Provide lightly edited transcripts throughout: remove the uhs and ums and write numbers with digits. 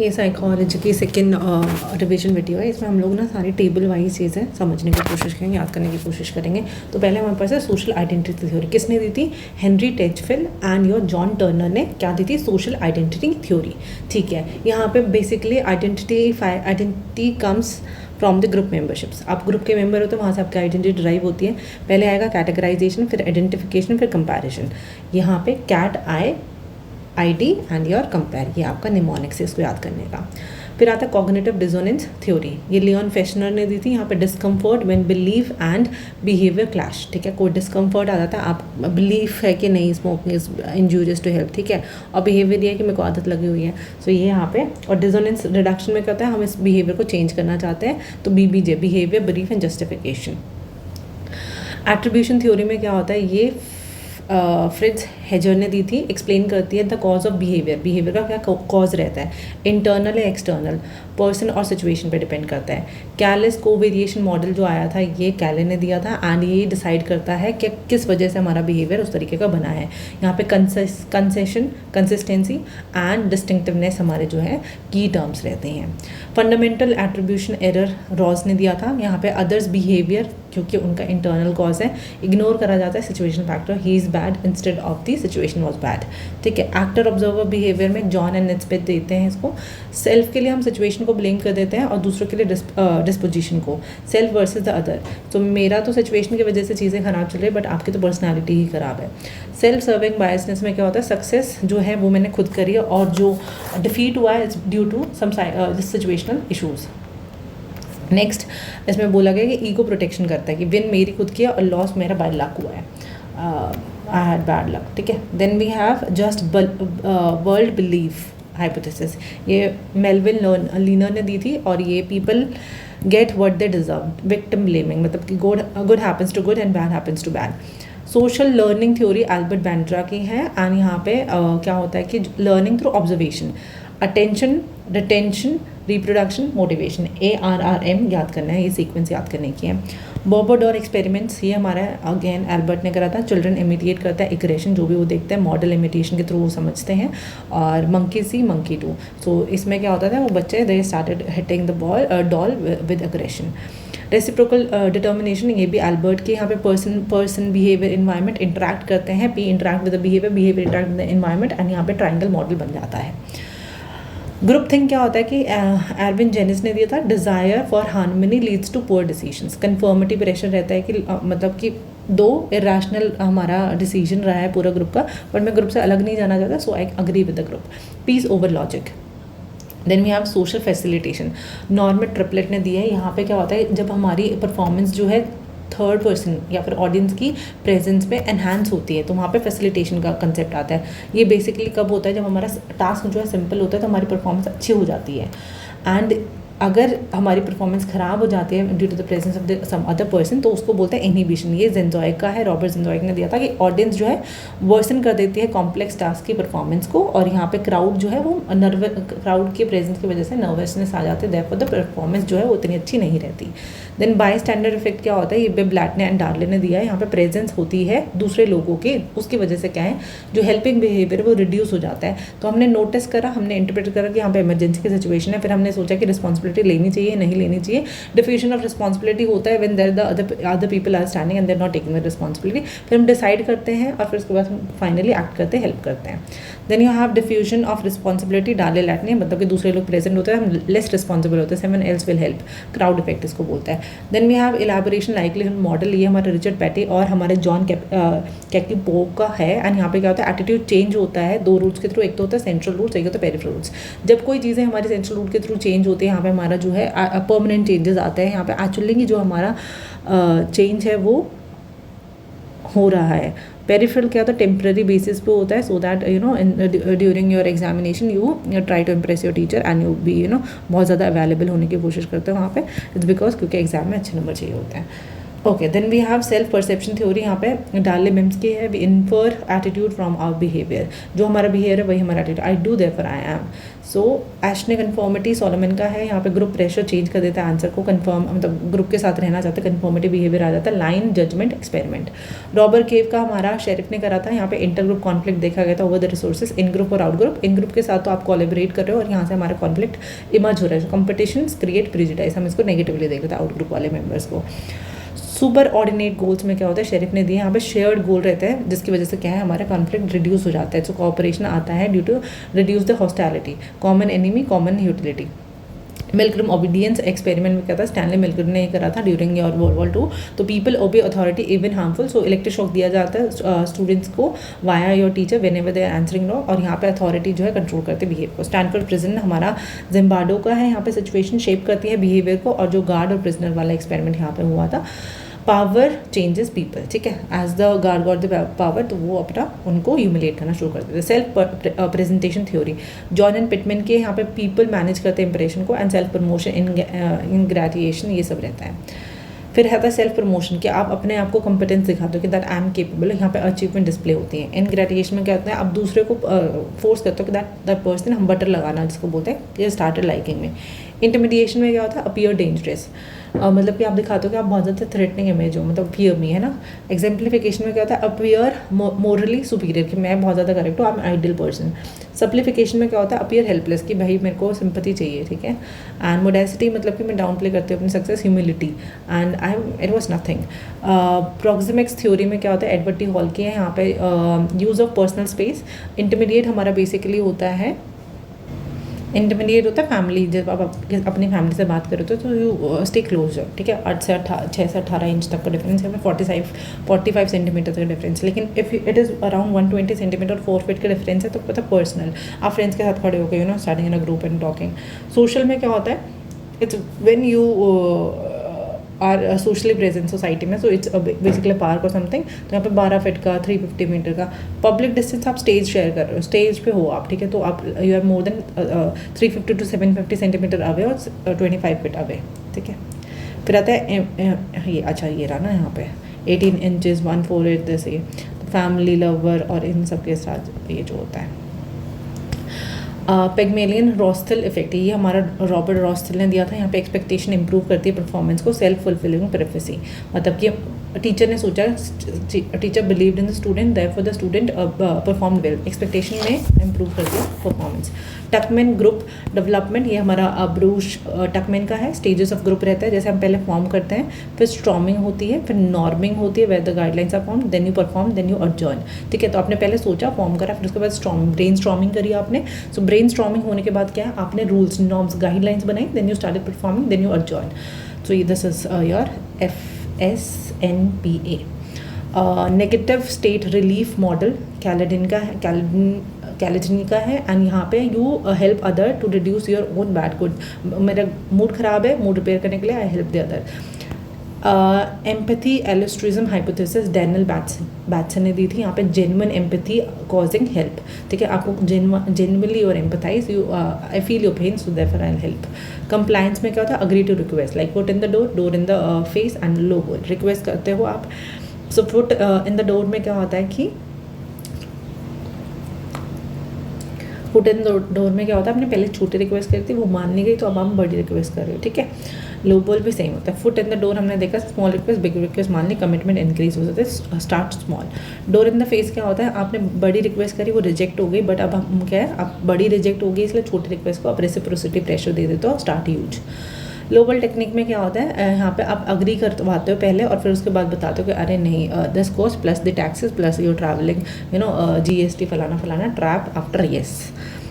ये साइकोलॉजी की second revision video है। इसमें हम लोग ना सारी टेबल वाइज चीज़ें समझने की कोशिश करेंगे, याद करने की कोशिश करेंगे। तो पहले हमारे पास है सोशल आइडेंटिटी थ्योरी। किसने दी थी? Henry Tajfel and your John Turner ने क्या दी थी? Social identity theory. ठीक है, यहाँ पे basically identity comes from the group memberships. आप ग्रुप के मेंबर हो तो वहाँ से आपकी आइडेंटिटी ड्राइव होती है। पहले आएगा कैटेगराइजेशन, फिर आइडेंटिफिकेशन, फिर कंपैरिजन। यहाँ पे cat ID and your compare, ये आपका निमोनिक्स है, इसको याद करने का। फिर आता है कॉग्निटिव डिसोनेंस थ्योरी, ये लियोन फेशनर ने दी थी। यहाँ पे discomfort when belief and behaviour clash. ठीक है, कोई डिस्कम्फर्ट आ जाता है, आप बिलीफ है कि नहीं smoking is injurious to health, ठीक है, और बिहेवियर ये है कि मेरे को आदत लगी हुई है, सो ये यहाँ पे। और डिसोनेंस रिडक्शन में क्या होता है, हम इस बिहेवियर को चेंज करना चाहते हैं, तो BBJ, behaviour, belief and justification. Attribution theory में क्या होता है, ये फ्रिट्ज हेजर ने दी थी, एक्सप्लेन करती है the cause of behaviour. Behaviour का क्या कॉज रहता है, इंटरनल या एक्सटर्नल, पर्सन और सिचुएशन पे डिपेंड करता है। कैलिस को वेरिएशन मॉडल जो आया था, ये कैले ने दिया था, एंड ये डिसाइड करता है कि किस वजह से हमारा बिहेवियर उस तरीके का बना है। यहाँ पे कंसेशन, कंसिस्टेंसी एंड डिस्टिंक्टिवनेस हमारे जो है की टर्म्स रहते हैं। फंडामेंटल एट्रीब्यूशन एरर रॉज ने दिया था। यहाँ पे अदर्स बिहेवियर, क्योंकि उनका इंटरनल कॉज है, इग्नोर करा जाता है situation factor, he is bad instead of the situation was bad. ठीक है, एक्टर ऑब्जर्वर बिहेवियर में जॉन एंड निस्बेट देते हैं इसको। सेल्फ के लिए हम सिचुएशन को ब्लेम कर देते हैं और दूसरों के लिए डिस्पोजिशन को। सेल्फ वर्सेस द अदर, तो मेरा तो सिचुएशन की वजह से चीज़ें खराब चल रही है, बट आपकी तो पर्सनैलिटी ही खराब है। सेल्फ सर्विंग बायसनेस में क्या होता है, सक्सेस जो है वो मैंने खुद करी है और जो डिफीट हुआ है due to some situational issues. Next इसमें बोला गया कि ईगो प्रोटेक्शन करता है कि विन मेरी खुद की है और लॉस मेरा बाय लक हुआ है, आई हैड बैड लक। ठीक है, then we have just world belief hypothesis, ये मेलविन लीनर ने दी थी, और ये people get what they deserve, victim blaming, मतलब कि good happens to good and bad happens to bad. Social learning theory Albert Bandura की है, एंड यहाँ पे क्या होता है कि learning through observation, attention, retention, reproduction, motivation, ARRM याद करना है, ये सीक्वेंस याद करने की है। बॉबोडोर एक्सपेरिमेंट्स, ये हमारा अगेन एल्बर्ट ने करा था। चिल्ड्रन इमिटेट करता है इक्रेशन, जो भी वो देखते हैं मॉडल इमिटेशन के थ्रू वो समझते हैं। और monkey see monkey do, so इसमें क्या होता था, वो बच्चे they started hitting the doll with aggression. Reciprocal determination, ये भी एल्बर्ट के। यहाँ पे पर्सन बिहेवियर इन्वायरमेंट इंटरेक्ट करते हैं, P interact with the behaviour, behaviour interact with the environment, and यहाँ पे ट्राइंगल मॉडल बन जाता है। ग्रुप थिंक क्या होता है कि एरविन जेनिस ने दिया था, desire for harmony leads to poor decisions. Conformity pressure रहता है कि मतलब कि दो इरेशनल हमारा डिसीजन रहा है पूरा ग्रुप का, बट मैं ग्रुप से अलग नहीं जाना चाहता, so I agree with the group. Peace over logic. Then we have social facilitation, Norman Triplett ने दिया है। यहाँ पे क्या होता है, जब हमारी परफॉर्मेंस जो है थर्ड पर्सन या फिर ऑडियंस की प्रेजेंस में एनहांस होती है, तो वहाँ पे फैसिलिटेशन का कंसेप्ट आता है। ये बेसिकली कब होता है, जब हमारा टास्क जो है सिंपल होता है, तो हमारी परफॉर्मेंस अच्छी हो जाती है। एंड अगर हमारी परफॉर्मेंस ख़राब हो जाती है due to the presence of some other person, तो उसको बोलते हैं इनहिबिशन। ये ज़ेंजॉइक का है, रॉबर्ट ज़ेंजॉइक ने दिया था कि ऑडियंस जो है वर्सन कर देती है कॉम्प्लेक्स टास्क की परफॉर्मेंस को, और यहाँ पे क्राउड जो है वो क्राउड के प्रेजेंस की वजह से नर्वसनेस आ जाती है, देयरफॉर द परफॉर्मेंस जो है वो इतनी अच्छी नहीं रहती। देन बाय स्टैंडर्ड इफेक्ट क्या होता है, ये ब्लैटने एंड डार्ले ने दिया है। यहाँ पे प्रेजेंस होती है दूसरे लोगों के, उसकी वजह से क्या है, जो हेल्पिंग बिहेवियर वो रिड्यूस हो जाता है। तो हमने नोटिस करा, हमने इंटरप्रेट करा कि यहाँ पे इमरजेंसी की सिचुएशन है, फिर हमने सोचा कि रिस्पॉन्सिबिलिटी लेनी चाहिए नहीं लेनी चाहिए। डिफ्यूजन ऑफ रिस्पॉन्सिबिलिटी होता है when there the other people are standing and they are not taking the responsibility. फिर हम डिसाइड करते हैं और फिर उसके बाद हम फाइनली एक्ट करते हैं, हेल्प करते हैं। Then you have diffusion of responsibility, Darley Latane, मतलब कि दूसरे लोग प्रेजेंट होते हैं, हम लेस रिस्पॉन्सिबल होते हैं, someone else will help, crowd effect इसको बोलता है। Then we have elaboration likelihood model, ये हमारे रिचर्ड पैटी और हमारे जॉन कैक्टिपो का है। एंड यहाँ पे क्या होता है, एटीट्यूड चेंज होता है दो रूट्स के थ्रू, एक तो होता है सेंट्रल रूट्स, एक होता है पेरिफेरल रूट्स। जब कोई चीज़ें हमारे सेंट्रल रूट के थ्रू चेंज होती है, यहाँ पे हमारा जो है परमानेंट चेंजेस आते हैं। यहाँ पे एक्चुअली जो हमारा चेंज है वो हो रहा है। पेरिफेरल क्या होता है, टेम्पररी बेसिस पे होता है, so that you know during your examination you try to impress your teacher and you be बहुत ज़्यादा अवेलेबल होने की कोशिश करते हैं वहाँ पे। इट्स बिकॉज क्योंकि एग्जाम में अच्छे नंबर चाहिए होते हैं। Okay, then we have self perception theory. यहाँ पे डार्ले मिम्स की है, we infer attitude from our behaviour, जो हमारा बिहेवियर है वही हमारा attitude. I do therefore I am. So एशने कन्फॉर्मिटी सोलोमन का है, यहाँ पे ग्रुप प्रेशर चेंज कर देता है आंसर को, कन्फर्म मतलब ग्रुप के साथ रहना चाहते हैं, कन्फॉर्मिटी बिहेवियर आ जाता है, लाइन जजमेंट एक्सपेरिमेंट। रॉबर केव का हमारा शेरिफ ने करा था, यहाँ पे इंटर ग्रुप कॉन्फ्लिक्ट देखा गया था over the resources, in group और आउट ग्रुप। इन ग्रुप के साथ तो आप कोलैबोरेट कर रहे हो और यहाँ से हमारा कॉन्फ्लिक्ट इमर्ज हो रहा है, कॉम्पिटिशन क्रिएट प्रेजुडिस, हम इसको नेगेटिवली देख रहे थे आउट ग्रुप वाले मेंबर्स को। सुपर ऑर्डिनेट गोल्स में क्या होता है, शेरिफ ने दिए यहाँ पे शेयर्ड गोल रहते हैं, जिसकी वजह से क्या है हमारा कॉन्फ्लिक्ट रिड्यूस हो जाता है, सो कोऑपरेशन आता है due to reduce the hostility, common enemy common utility. Milgram obedience experiment में क्या था, स्टैनली मिल्ग्रम ने करा था ड्यूरिंग योर वर्ल्ड वॉर 2। तो people obey authority even harmful, so electric shock दिया जाता है स्टूडेंट्स को via your teacher whenever they are answering wrong, और यहाँ पे अथॉरिटी जो है कंट्रोल करते हैं बिहेवियर को। स्टैनफोर्ड प्रिजन हमारा जिम्बार्डो का है, यहाँ पे सिचुएशन शेप करती है बिहेवियर को, और जो गार्ड और प्रिजनर वाला एक्सपेरिमेंट यहाँ पे हुआ था, पावर चेंजेस पीपल, ठीक है, as the guard got the power, तो वो अपना उनको ह्यूमिलेट करना शुरू कर देते हैं। Self presentation theory, John and Pitman के, यहाँ पे पीपल मैनेज करते हैं इंप्रेशन को, and self promotion in graduation, ये सब रहता है। फिर रहता है सेल्फ प्रमोशन, कि आप अपने आप को कॉम्पिटेंस दिखाते हो कि दैट आई एम केपेबल, यहाँ पे अचीवमेंट डिस्प्ले होती है। इन ग्रेजुएशन में क्या होता है, आप दूसरे को फोर्स करते हो कि दैट पर्सन, हम बटर लगाना जिसको बोलते हैं, ये स्टार्टेड लाइकिंग में। इंटिमिडिएशन में क्या होता है, अपीयर डेंजरस, मतलब कि आप दिखाते हो कि आप बहुत ज़्यादा थ्रेटनिंग इमेज हो, मतलब फियर मी, है ना। एग्जाम्पलिफिकेशन में क्या होता है, अपीयर मोरली सुपीरियर, कि मैं बहुत ज़्यादा करेक्ट हूँ, आई एम आइडियल पर्सन। सप्लीफिकेशन में क्या होता है, अपीयर हेल्पलेस, कि भाई मेरे को सिंपैथी चाहिए, ठीक है। एंड मोडेसिटी मतलब कि मैं डाउन प्ले करती हूँ अपनी success, humility, and I am it was nothing. Proxemics theory में क्या होता है, एडवर्ड टी हॉल की है, यहाँ पे use of personal space. Intermediate हमारा बेसिकली होता है, इंटरमीडिएट होता है फैमिली, जब आप अपनी फैमिली से बात करो तो यू स्टे क्लोजर, ठीक है। 6 से 18 इंच तक का डिफरेंस है, 45 सेंटीमीटर तक का डिफरेंस। लेकिन if it is around 120 centimetre 4 feet का डिफरेंस है, तो पता पर्सनल, आप फ्रेंड्स के साथ खड़े हो गए, starting in a group and talking. Social में क्या होता है, it's when you are socially present society में, so it's basically park or something. तो यहाँ पे 12 फीट का 350 मीटर का। पब्लिक डिस्टेंस, आप स्टेज शेयर कर रहे हो, स्टेज पे हो आप, ठीक है, तो आप you are more than 350 to 750 centimetre away और 25 फीट अवे, ठीक है। फिर आता है ये, अच्छा ये रहा ना यहाँ पे 18 इंचज़ 148 जैसे फैमिली लवर, और इन सब के साथ ये जो होता है पेगमेलियन रॉस्थल इफेक्ट, ये हमारा रॉबर्ट रॉस्थल ने दिया था। यहाँ पे एक्सपेक्टेशन इंप्रूव करती है परफॉर्मेंस को, सेल्फ फुलफिलिंग प्रोफेसी, मतलब कि टीचर ने सोचा, teacher believed in the student, therefore the student perform well, expectation में इंप्रूव करती है परफॉर्मेंस। टकमैन ग्रुप डेवलपमेंट, ये हमारा ब्रूश टकमैन का है। स्टेजेस ऑफ ग्रुप रहता है, जैसे हम पहले फॉर्म करते हैं, फिर स्ट्रॉमिंग होती है, फिर नॉर्मिंग होती है, where the guidelines are form, then you perform, then you adjourn, ठीक है। तो आपने पहले सोचा, फॉर्म करा, फिर उसके बाद स्ट्रॉमिंग, ब्रेन स्ट्रॉमिंग करी आपने। सो ब्रेन स्ट्रॉमिंग होने के बाद क्या है, आपने रूल्स नॉर्म्स गाइडलाइंस बनाई, then you started performing, then you adjourn. So ये this is your FSNPA। Negative state relief model Cialdini का है, कैलेडनी का है, एंड यहाँ पे you help other to reduce your own bad good, मेरा mood ख़राब है, मूड रिपेयर करने के लिए I help the other. Empathy altruism hypothesis Daniel Batson ने दी थी। यहाँ पे जेन्युइन एम्पैथी कॉजिंग हेल्प, ठीक है, आपको जेन्युइनली और empathise, you I feel your pain, so therefore I help. Compliance में क्या होता है, agree to request, like foot in the door in the face and low ball, request करते हो आप। So foot in the door में क्या होता है कि फुट इन डोर में क्या होता है, आपने पहले छोटी रिक्वेस्ट करी थी, वो मान नहीं गई, तो अब आप बड़ी रिक्वेस्ट कर रहे हो, ठीक है। लो बॉल भी सेम होता है। फुट इन द डोर हमने देखा, स्मॉल रिक्वेस्ट बिग रिक्वेस्ट मान ली, कमिटमेंट इंक्रीज हो जाता है, start small. Door in the face क्या होता है, आपने बड़ी रिक्वेस्ट करी, वो रिजेक्ट हो गई, बट अब हम क्या है, आप बड़ी रिजेक्ट हो गई, इसलिए छोटी रिक्वेस्ट को आप रेसिप्रोसिटी प्रेशर दे देते हो, स्टार्ट ह्यूज। लो बॉल टेक्निक में क्या होता है, यहाँ पे आप अग्री करवाते हो पहले, और फिर उसके बाद बताते हो कि अरे नहीं, this cost plus the taxes plus your travelling, GST फलाना ट्रैप आफ्टर येस।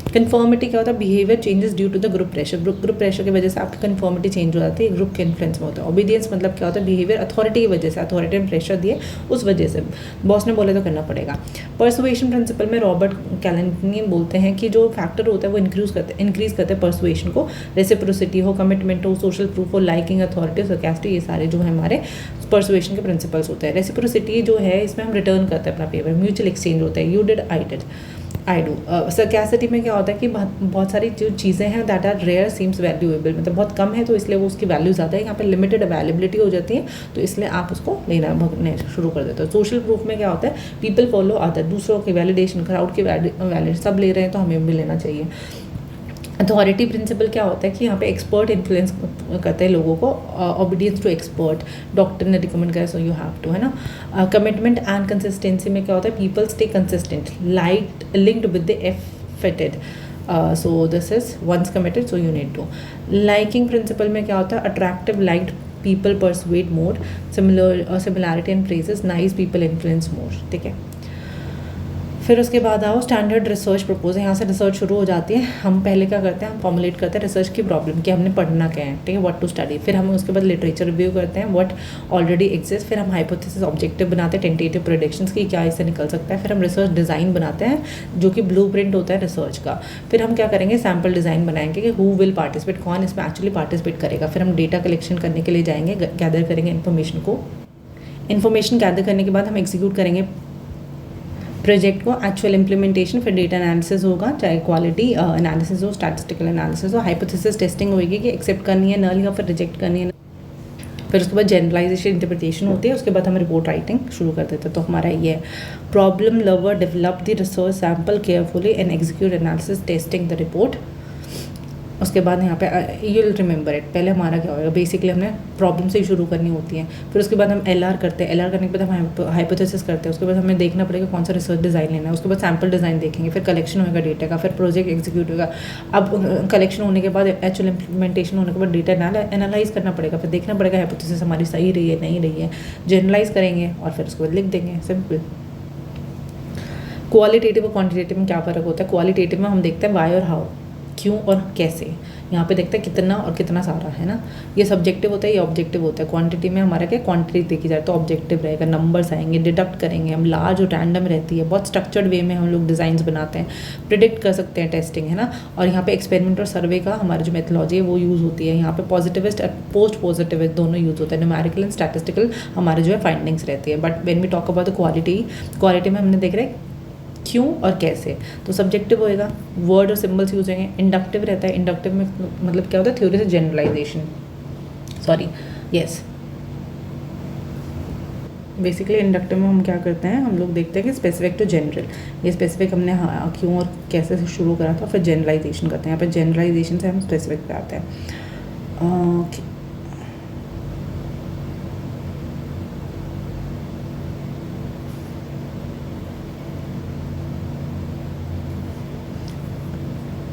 कन्फर्मिटी क्या होता है, behaviour changes due to the group pressure, group pressure की वजह से आपकी कन्फर्मिटी चेंज हो जाती है, ग्रुप के इन्फ्लुएंस में होता है। ओबीडियंस मतलब क्या होता है, बिहेवियर अथॉरिटी की वजह से, अथॉरिटी ने प्रेशर दिए, उस वजह से बॉस ने बोले तो करना पड़ेगा। परसुएशन प्रिंसिपल में रॉबर्ट कैलेंडनी बोलते हैं कि जो फैक्टर होता है वो इंक्रीज करते हैं परसुएशन को, रेसिप्रोसिटी हो, कमिटमेंट हो, सोशल प्रूफ हो, लाइकिंग, अथॉरिटी, सरकास्टी, ये सारे जो है हमारे परसुएशन के प्रिंसिपल्स होते हैं। रेसिप्रोसिटी जो है, इसमें हम रिटर्न करते हैं अपना फेवर, म्यूचुअल एक्सचेंज होता है, you did I did. I do. Scarcity में क्या होता है कि बहुत सारी जो चीज़ें हैं that are rare seems valuable, मतलब बहुत कम है तो इसलिए वो उसकी वैल्यू ज़्यादा है। यहाँ पे लिमिटेड अवेलेबिलिटी हो जाती है तो इसलिए आप उसको लेना भगने शुरू कर देते हो। सोशल प्रूफ में क्या होता है, पीपल फॉलो अदर, दूसरों की वैलिडेशन, क्राउड की वैलिडेशन, सब ले रहे हैं तो हमें भी लेना चाहिए। अथॉरिटी प्रिंसिपल क्या होता है कि यहाँ पे एक्सपर्ट इन्फ्लुएंस करते हैं लोगों को, ओबीडियंस टू एक्सपर्ट, डॉक्टर ने रिकमेंड करा सो यू हैव टू, है ना। कमिटमेंट एंड कंसिस्टेंसी में क्या होता है, people stay consistent, light linked with the affected, so this is once committed so you need to. Liking principle में क्या होता है, attractive liked people persuade more, similarity and praises, nice people influence more, ठीक है। फिर उसके बाद आओ स्टैंडर्ड रिसर्च प्रपोज, यहाँ से रिसर्च शुरू हो जाती है। हम पहले क्या करते हैं, हम फॉर्मुलेट करते हैं रिसर्च की प्रॉब्लम कि हमने पढ़ना क्या है, ठीक है, व्हाट टू स्टडी। फिर हम उसके बाद लिटरेचर रिव्यू करते हैं, व्हाट ऑलरेडी एग्जिस्ट। फिर हम हाइपोथेसिस ऑब्जेक्टिव बनाते हैं, टेंटेटिव प्रेडिक्शंस की क्या इससे निकल सकता है। फिर हम रिसर्च डिज़ाइन बनाते हैं जो कि ब्लूप्रिंट होता है रिसर्च का। फिर हम क्या करेंगे, सैम्पल डिज़ाइन बनाएंगे कि हु विल पार्टिसिपेट, कौन इसमें एक्चुअली पार्टिसिपेट करेगा। फिर हम डेटा कलेक्शन करने के लिए जाएंगे, गैदर करेंगे इन्फॉर्मेशन गैदर करने के बाद हम एग्जीक्यूट करेंगे प्रोजेक्ट को, एक्चुअल इम्प्लीमेंटेशन, फिर डेटा एनालिसिस होगा, चाहे क्वालिटी एनालिसिस हो, स्टैटिस्टिकल एनालिसिस हो, हाइपोथेसिस टेस्टिंग होगी कि एक्सेप्ट करनी है नल या फिर रिजेक्ट करनी है। फिर उसके बाद जनरलाइजेशन इंटरप्रिटेशन होती है, उसके बाद हम रिपोर्ट राइटिंग शुरू कर देते हैं। तो हमारा ये है, problem lover develop the research sample carefully and execute analysis testing the report. उसके बाद यहाँ पे यू विल रिमेंबर इट, पहले हमारा क्या होगा, बेसिकली हमने प्रॉब्लम से ही शुरू करनी होती है। फिर उसके बाद हम एलआर करते हैं, एलआर करने के बाद हम हाइपोथेसिस करते हैं। उसके बाद हमें देखना पड़ेगा कौन सा रिसर्च डिज़ाइन लेना है। उसके बाद सैम्पल डिज़ाइन देखेंगे, फिर कलेक्शन होगा डेटा का, फिर प्रोजेक्ट एग्जीक्यूट होगा। अब कलेक्शन होने के बाद, एक्चुअल इम्प्लीमेंटेशन होने के बाद डेटा एनालाइज करना पड़ेगा, फिर देखना पड़ेगा हाइपोथेसिस हमारी सही रही है नहीं रही है, जनरलाइज करेंगे और फिर उसके बाद लिख देंगे, सिंपल। क्वालिटेटिव और क्वान्टिटेटिव में क्या फ़र्क होता है, क्वालिटेटिव में हम देखते हैं वाई और हाउ, क्यों और कैसे। यहाँ पे देखते हैं कितना और कितना सारा, है ना। ये सब्जेक्टिव होता है, ये ऑब्जेक्टिव होता है। क्वांटिटी में हमारा क्या, क्वांटिटी देखी जाए तो ऑब्जेक्टिव रहेगा, नंबर्स आएंगे, डिडक्ट करेंगे हम, लार्ज और रैंडम रहती है, बहुत स्ट्रक्चर्ड वे में हम लोग डिज़ाइंस बनाते हैं, प्रिडिक्ट कर सकते हैं, टेस्टिंग, है ना। और यहाँ पे एक्सपेरिमेंट और सर्वे का हमारी जो मेथोलॉजी है वो यूज़ होती है। यहाँ पे पॉजिटिविस्ट और पोस्ट पॉजिटिविस्ट दोनों यूज़ होता है, न्यूमेरिकल एंड स्टैटिस्टिकल हमारे जो है फाइंडिंग्स रहती है। But when we talk about the quality में हमने देख रहे हैं क्यों और कैसे, तो सब्जेक्टिव होएगा, वर्ड और सिंबल्स यूज होंगे। इंडक्टिव रहता है, इंडक्टिव में मतलब क्या होता है, थ्योरी से generalisation, sorry yes, basically inductive में हम क्या करते हैं, हम लोग देखते हैं कि स्पेसिफिक टू जनरल, ये स्पेसिफिक हमने हाँ क्यों और कैसे से शुरू करा था, फिर जनरलाइजेशन करते हैं। यहाँ पे जनरलाइजेशन से हम स्पेसिफिक पे आते हैं।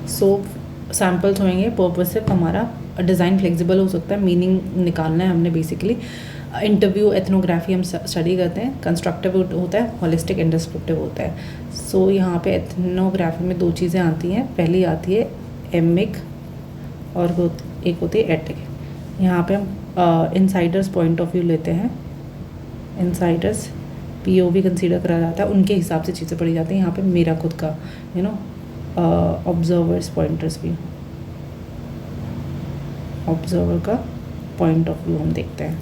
सो सैम्पल्स होंगे, पर्पसिव हमारा डिज़ाइन फ्लेक्सिबल हो सकता है, मीनिंग निकालना है हमने बेसिकली। इंटरव्यू एथनोग्राफी हम स्टडी करते हैं, कंस्ट्रक्टिव होता है, होलिस्टिक एंड डिस्क्रिप्टिव होता है। सो यहाँ पे एथनोग्राफी में दो चीज़ें आती हैं, पहली आती है एमिक और एक होती है एटिक। यहाँ पे हम इनसाइडर्स पॉइंट ऑफ व्यू लेते हैं, इनसाइडर्स POV कंसीडर करा जाता है, उनके हिसाब से चीज़ें पढ़ी जाती हैं। यहाँ पे मेरा खुद का ऑब्जर्वर्स पॉइंटर्स व्यू, ऑब्जर्वर का पॉइंट ऑफ व्यू हम देखते हैं।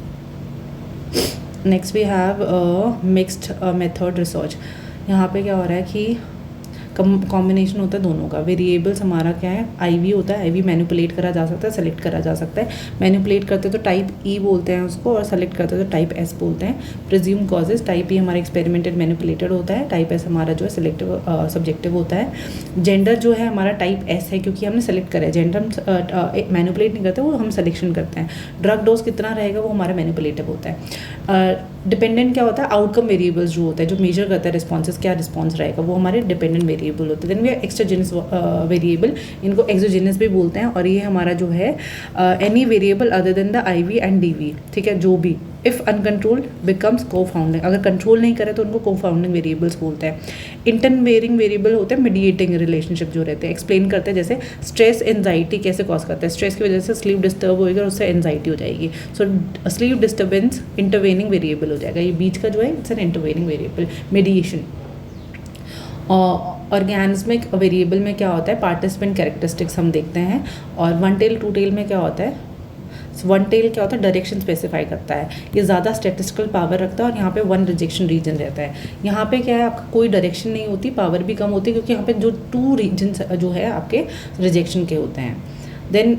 Next we have mixed method research. यहाँ पे क्या हो रहा है कि कॉम्बिनेशन होता है दोनों का। वेरिएबल्स हमारा क्या है, IV होता है, IV मैनिपुलेट करा जा सकता है, सेलेक्ट करा जा सकता है। मैनिपुलेट करते तो टाइप E बोलते हैं उसको, और सेलेक्ट करते तो टाइप S बोलते हैं। प्रिज्यूम कॉजेज, टाइप E हमारा एक्सपेरिमेंटेड मैनिपुलेटेड होता है, टाइप S हमारा जो है सिलेक्टिव सब्जेक्टिव होता है। जेंडर जो है हमारा टाइप S है, क्योंकि हमने सेलेक्ट करा है। जेंडर हम मैनिपुलेट नहीं करते, वो हम सिलेक्शन करते हैं। ड्रग डोज कितना रहेगा वो हमारा मैनिपुलेटिव होता है। डिपेंडेंट क्या होता है, आउटकम वेरिएबल्स जो होता है, जो मेजर करता है रिस्पॉन्सेज, क्या रिस्पॉन्स रहेगा, वो हमारे डिपेंडेंट वेरिएबल होते हैं। Then we are exogenous variable, इनको एक्सोजेनस भी बोलते हैं। और ये हमारा जो है any variable other than the IV and DV, ठीक है, जो भी if uncontrolled becomes confounding, अगर कंट्रोल नहीं करे तो उनको को फाउंडिंग वेरिएबल्स बोलते हैं। इंटरवेयरिंग वेरिएबल होते हैं मीडिएटिंग रिलेशनशिप जो रहते हैं, एक्सप्लेन करते हैं, जैसे स्ट्रेस एंजाइटी कैसे कॉज करता है, स्ट्रेस की वजह से स्लीप डिस्टर्ब होएगा और उससे एंजाइटी हो जाएगी। So sleep disturbance intervening variable हो जाएगा, ये बीच का जो है it's an intervening variable. मेडिएशन organismic variable में क्या होता है, पार्टिसिपेंट कैरेक्टरिस्टिक्स हम देखते हैं। और वन टेल टू टेल में क्या होता है, वन टेल क्या होता है, डायरेक्शन स्पेसिफाई करता है, ये ज़्यादा स्टैटिस्टिकल पावर रखता है और यहाँ पे वन रिजेक्शन रीजन रहता है। यहाँ पे क्या है, आपका कोई डायरेक्शन नहीं होती, पावर भी कम होती है, क्योंकि यहाँ पे जो 2 रीजन जो है आपके रिजेक्शन के होते हैं। Then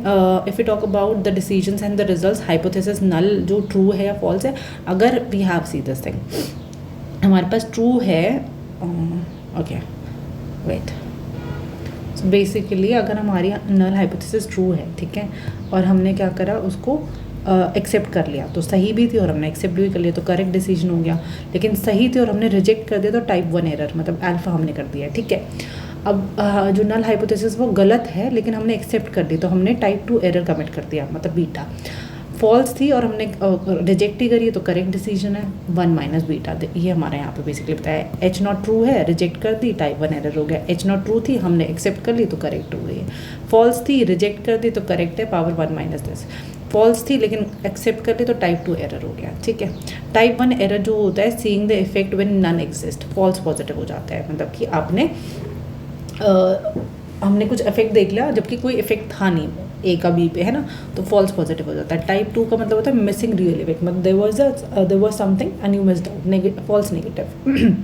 if you talk about the decisions and the results, hypothesis null जो ट्रू है या फॉल्स है, अगर we have see this thing, हमारे पास ट्रू है, ओके वेट, सो बेसिकली अगर हमारी नल हाइपोथेसिस ट्रू है, ठीक है, और हमने क्या करा, उसको एक्सेप्ट कर लिया, तो सही भी थी और हमने एक्सेप्ट भी कर लिया, तो करेक्ट डिसीजन हो गया। लेकिन सही थी और हमने रिजेक्ट कर दिया, तो टाइप 1 एरर, मतलब अल्फा हमने कर दिया, ठीक है। अब जो नल हाइपोथेसिस वो गलत है लेकिन हमने एक्सेप्ट कर दी, तो हमने टाइप 2 एरर कमिट कर दिया, मतलब बीटा। फॉल्स थी और हमने रिजेक्ट ही करी, तो करेक्ट डिसीजन है 1 माइनस बीटा, ये हमारे यहाँ पे बेसिकली बताया। एच नॉट ट्रू है, रिजेक्ट कर दी, टाइप 1 एरर हो गया। एच नॉट ट्रू थी, हमने एक्सेप्ट कर ली, तो करेक्ट हो गई है। फॉल्स थी, रिजेक्ट कर दी, तो करेक्ट है, पावर 1 माइनस दिस। फॉल्स थी लेकिन एक्सेप्ट कर ली, तो टाइप 2 एरर हो गया, ठीक है। टाइप 1 एरर जो होता है, seeing the effect when none exist, false positive हो जाता है, मतलब कि आपने हमने कुछ इफेक्ट देख लिया जबकि कोई इफेक्ट था नहीं ए का बी पे, है ना, तो फॉल्स पॉजिटिव हो जाता है। टाइप 2 का मतलब होता है मिसिंग रियल इफेक्ट, मतलब there was something and you missed out, false negative.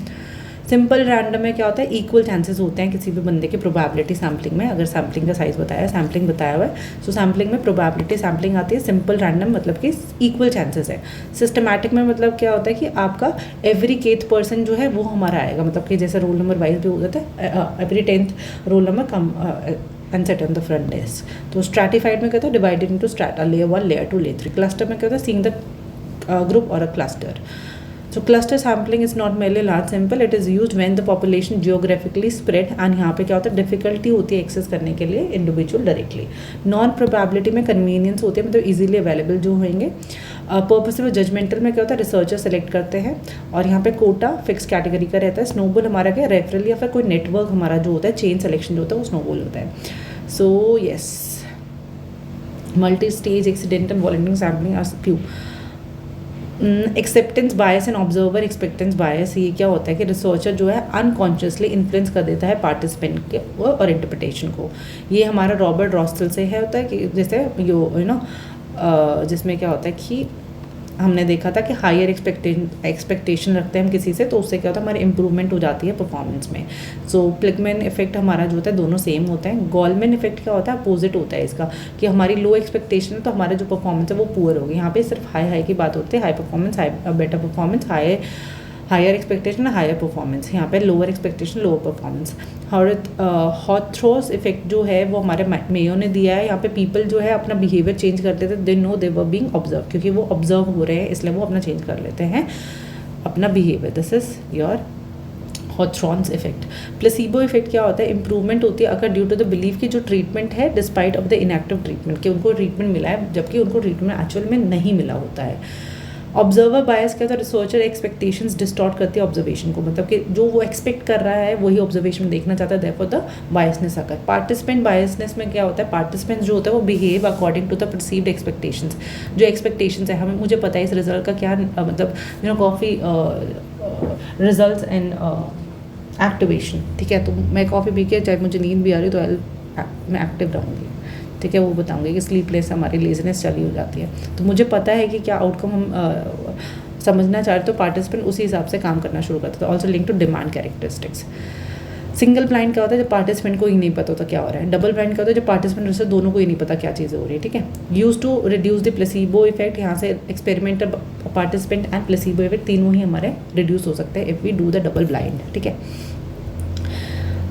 Simple random में क्या होता है, इक्वल चांसेस होते हैं किसी भी बंदे के प्रोबेबिलिटी सैम्पलिंग में, अगर सैम्पलिंग का साइज बताया, सैम्पलिंग बताया हुआ है, सो सैम्पलिंग में प्रोबेबिलिटी सैम्पलिंग आती है। सिंपल रैंडम मतलब कि इक्वल चांसेस है। सिस्टमैटिक में मतलब क्या होता है कि आपका एवरी केथ पर्सन जो है वो हमारा आएगा, मतलब कि जैसे रोल नंबर वाइज भी हो जाता है, every 10th roll number come and set on the front desk. तो स्ट्रैटिफाइड में कहता है divided into strata, layer 1, layer 2, layer 3। Cluster में क्या होता है, सीइंग द ग्रुप और a cluster. So cluster sampling is not merely large sample, it is used when the population geographically spread, and यहाँ पे क्या होता है, डिफिकल्टी होती है एक्सेस करने के लिए इंडिविजुअल डायरेक्टली। नॉन प्रोबेबिलिटी में कन्वीनियंस होती है, मतलब इजीली अवेलेबल जो होंगे। पर्पस में जजमेंटल में क्या होता है, रिसर्चर सेलेक्ट करते हैं, और यहाँ पे कोटा फिक्स कैटेगरी का रहता है। स्नोबॉल हमारा क्या, रेफरल या फिर कोई नेटवर्क हमारा जो होता है, चेन सेलेक्शन जो होता है वो स्नोबॉल होता है। So yes, multi stage accidental volunteering sampling are few. Acceptance bias and observer expectance bias, ये क्या होता है कि रिसर्चर जो है अनकॉन्शियसली इन्फ्लुएंस कर देता है पार्टिसिपेंट के और इंटरप्रिटेशन को। ये हमारा रॉबर्ट रॉस्टल से है, होता है कि जैसे यू नो जिसमें क्या होता है कि हमने देखा था कि हायर एक्सपेक्टेशन रखते हैं हम किसी से, तो उससे क्या होता है, हमारी इंप्रूवमेंट हो जाती है परफॉर्मेंस में। सो प्लिकमैन इफेक्ट हमारा जो होता है, दोनों सेम होते हैं। गोल्डमैन इफेक्ट क्या होता है, अपोजिट होता है इसका, कि हमारी लो एक्सपेक्टेशन है तो हमारा जो परफॉर्मेंस है वो पुअर होगी। यहाँ पे सिर्फ हाई की बात होती है, high performance, better performance, higher expectation, higher performance. यहाँ पे lower expectation, lower performance. Hawthorne effect जो है वो हमारे मेयो ने दिया है। यहाँ पे पीपल जो है अपना बिहेवियर चेंज करते थे, they know they were being observe, क्योंकि वो ऑब्जर्व हो रहे हैं इसलिए वो अपना चेंज कर लेते हैं अपना behaviour. This is your Hawthorne's effect. Placebo effect क्या होता है, इंप्रूवमेंट होती है अगर ड्यू टू द बिलीफ की जो ट्रीटमेंट है despite of the inactive treatment, कि उनको ट्रीटमेंट मिला है जबकि उनको ट्रीटमेंट एक्चुअल में नहीं मिला होता है। ऑब्जर्वर बायस क्या होता है, रिसर्चर एक्सपेक्टेशंस डिस्टॉर्ट करती है ऑब्जर्वेशन को, मतलब कि जो वो एक्सपेक्ट कर रहा है वही ऑब्जर्वेशन में देखना चाहता है, therefore the biasness occur. Participant biasness में क्या होता है, पार्टिसिपेंट्स जो होता है वो behave according to the perceived expectations. जो एक्सपेक्टेशंस है, हमें मुझे पता है इस रिजल्ट का क्या मतलब कॉफ़ी रिजल्ट्स एंड एक्टिवेशन, ठीक है, तो मैं कॉफ़ी पी के चाहे मुझे नींद भी आ रही तो मैं एक्टिव रहूँगी, ठीक है, वो बताऊंगी कि स्लीपलेस हमारी लेजीनेस चली हो जाती है। तो मुझे पता है कि क्या आउटकम हम समझना चाहते तो पार्टिसिपेंट उसी हिसाब से काम करना शुरू करते हैं। Also link to demand characteristics. Single blind क्या होता है, जब पार्टिसिपेंट को ही नहीं पता होता क्या हो रहा है। डबल ब्लाइंड क्या होता है, जब पार्टिसिपेंट और दोनों को ही नहीं पता क्या चीज़ें हो रही है, ठीक है। Use to reduce the placebo effect, यहाँ से experimental participant and placebo effect तीनों ही हमारे रिड्यूस हो सकते हैं if we do the double blind, ठीक है।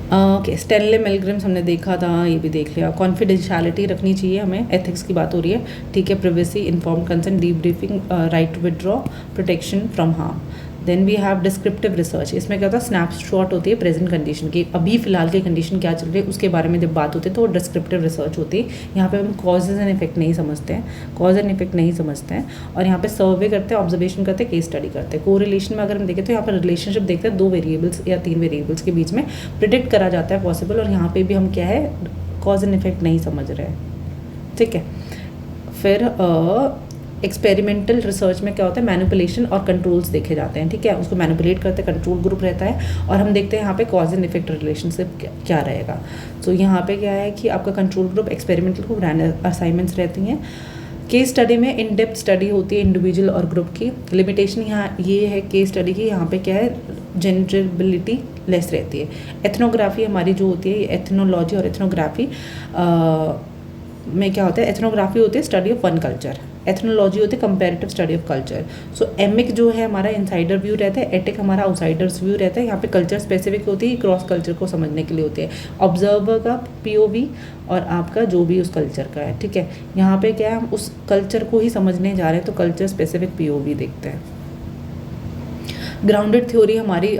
ओके, स्टेनले मिलग्राम्स हमने देखा था, ये भी देख लिया। कॉन्फिडेंशियलिटी रखनी चाहिए हमें, एथिक्स की बात हो रही है, ठीक है। Privacy, inform consent, debriefing, right to withdraw, protection from harm. Then we have descriptive research, इसमें क्या होता है, स्नैपशॉट होती है प्रेजेंट कंडीशन की, अभी फिलहाल की कंडीशन क्या चल रही है उसके बारे में जब बात होती है तो डिस्क्रिप्टिव रिसर्च होती है। यहाँ पे हम कॉजेज एंड इफेक्ट नहीं समझते हैं, कॉज एंड इफेक्ट नहीं समझते हैं, और यहाँ पे सर्वे करते हैं, ऑब्जर्वेशन करते हैं, केस स्टडी करते हैं। कोरिलेशन में अगर हम देखें तो यहाँ पर रिलेशनशिप देखते हैं 2 वेरिएबल्स या 3 वेरिएबल्स के बीच में प्रिडिक्ट करा जाता है पॉसिबल, और यहाँ पे भी हम क्या है, कॉज एंड इफेक्ट नहीं समझ रहे हैं, ठीक है। फिर एक्सपेरिमेंटल रिसर्च में क्या होता है, मैनिपुलेशन और कंट्रोल्स देखे जाते हैं, ठीक है, उसको मैनिपुलेट करते हैं, कंट्रोल ग्रुप रहता है, और हम देखते हैं यहाँ पे कॉज एंड इफेक्ट रिलेशनशिप क्या रहेगा। सो यहाँ पे क्या है कि आपका control group experimental group random assignments रहती हैं, केस स्टडी में इन डेप्थ स्टडी होती है इंडिविजुअल और ग्रुप की। लिमिटेशन यहाँ ये है केस स्टडी की, यहाँ पे क्या है, जनरबिलिटी लेस रहती है। एथनोग्राफी हमारी जो होती है, एथनोलॉजी और एथनोग्राफी में क्या होता है, एथनोग्राफी होती है study of one culture, ethnology होती है कंपैरेटिव स्टडी ऑफ कल्चर। सो एमिक जो है हमारा इनसाइडर व्यू रहता है, एटिक हमारा आउटसाइडर्स व्यू रहता है। यहाँ पे कल्चर स्पेसिफिक होती है, क्रॉस कल्चर को समझने के लिए होती है। ऑब्जर्वर का पीओवी और आपका जो भी उस कल्चर का है, ठीक है। यहाँ पे क्या है, हम उस कल्चर को ही समझने जा रहे हैं, तो कल्चर स्पेसिफिक पीओवी देखते हैं। ग्राउंडेड थ्योरी हमारी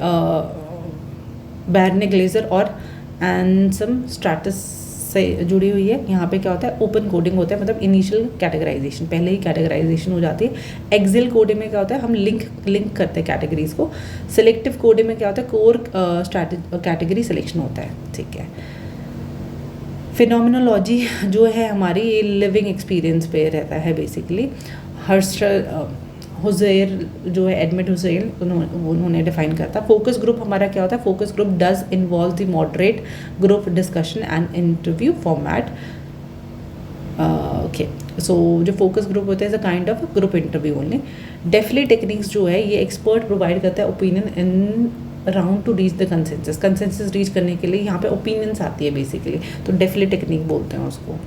बैरने ग्लेजर और एंसम स्ट्रैटस से जुड़ी हुई है। यहाँ पे क्या होता है, ओपन कोडिंग होता है, मतलब इनिशियल कैटेगराइजेशन, पहले ही कैटेगराइजेशन हो जाती है। एक्सेल कोडिंग में क्या होता है, हम लिंक करते हैं कैटेगरीज को। सिलेक्टिव कोडिंग में क्या होता है, कोर कैटेगरी सिलेक्शन होता है, ठीक है। फिनोमिनोलॉजी जो है हमारी, ये लिविंग एक्सपीरियंस पे रहता है बेसिकली। हुज़ैर जो है, एडमिट हुज़ैर, उन्होंने डिफाइन करता। फोकस ग्रुप हमारा क्या होता है, focus group does involve the moderate group discussion and interview format. Okay, so जो फोकस ग्रुप होता है is a kind of group interview only. डेफली टेक्निक्स जो है, ये एक्सपर्ट प्रोवाइड करता है opinion in round two reach the consensus reach करने के लिए यहाँ पे ओपिनियंस आती है बेसिकली, तो डेफली टेक्निक बोलते हैं उसको।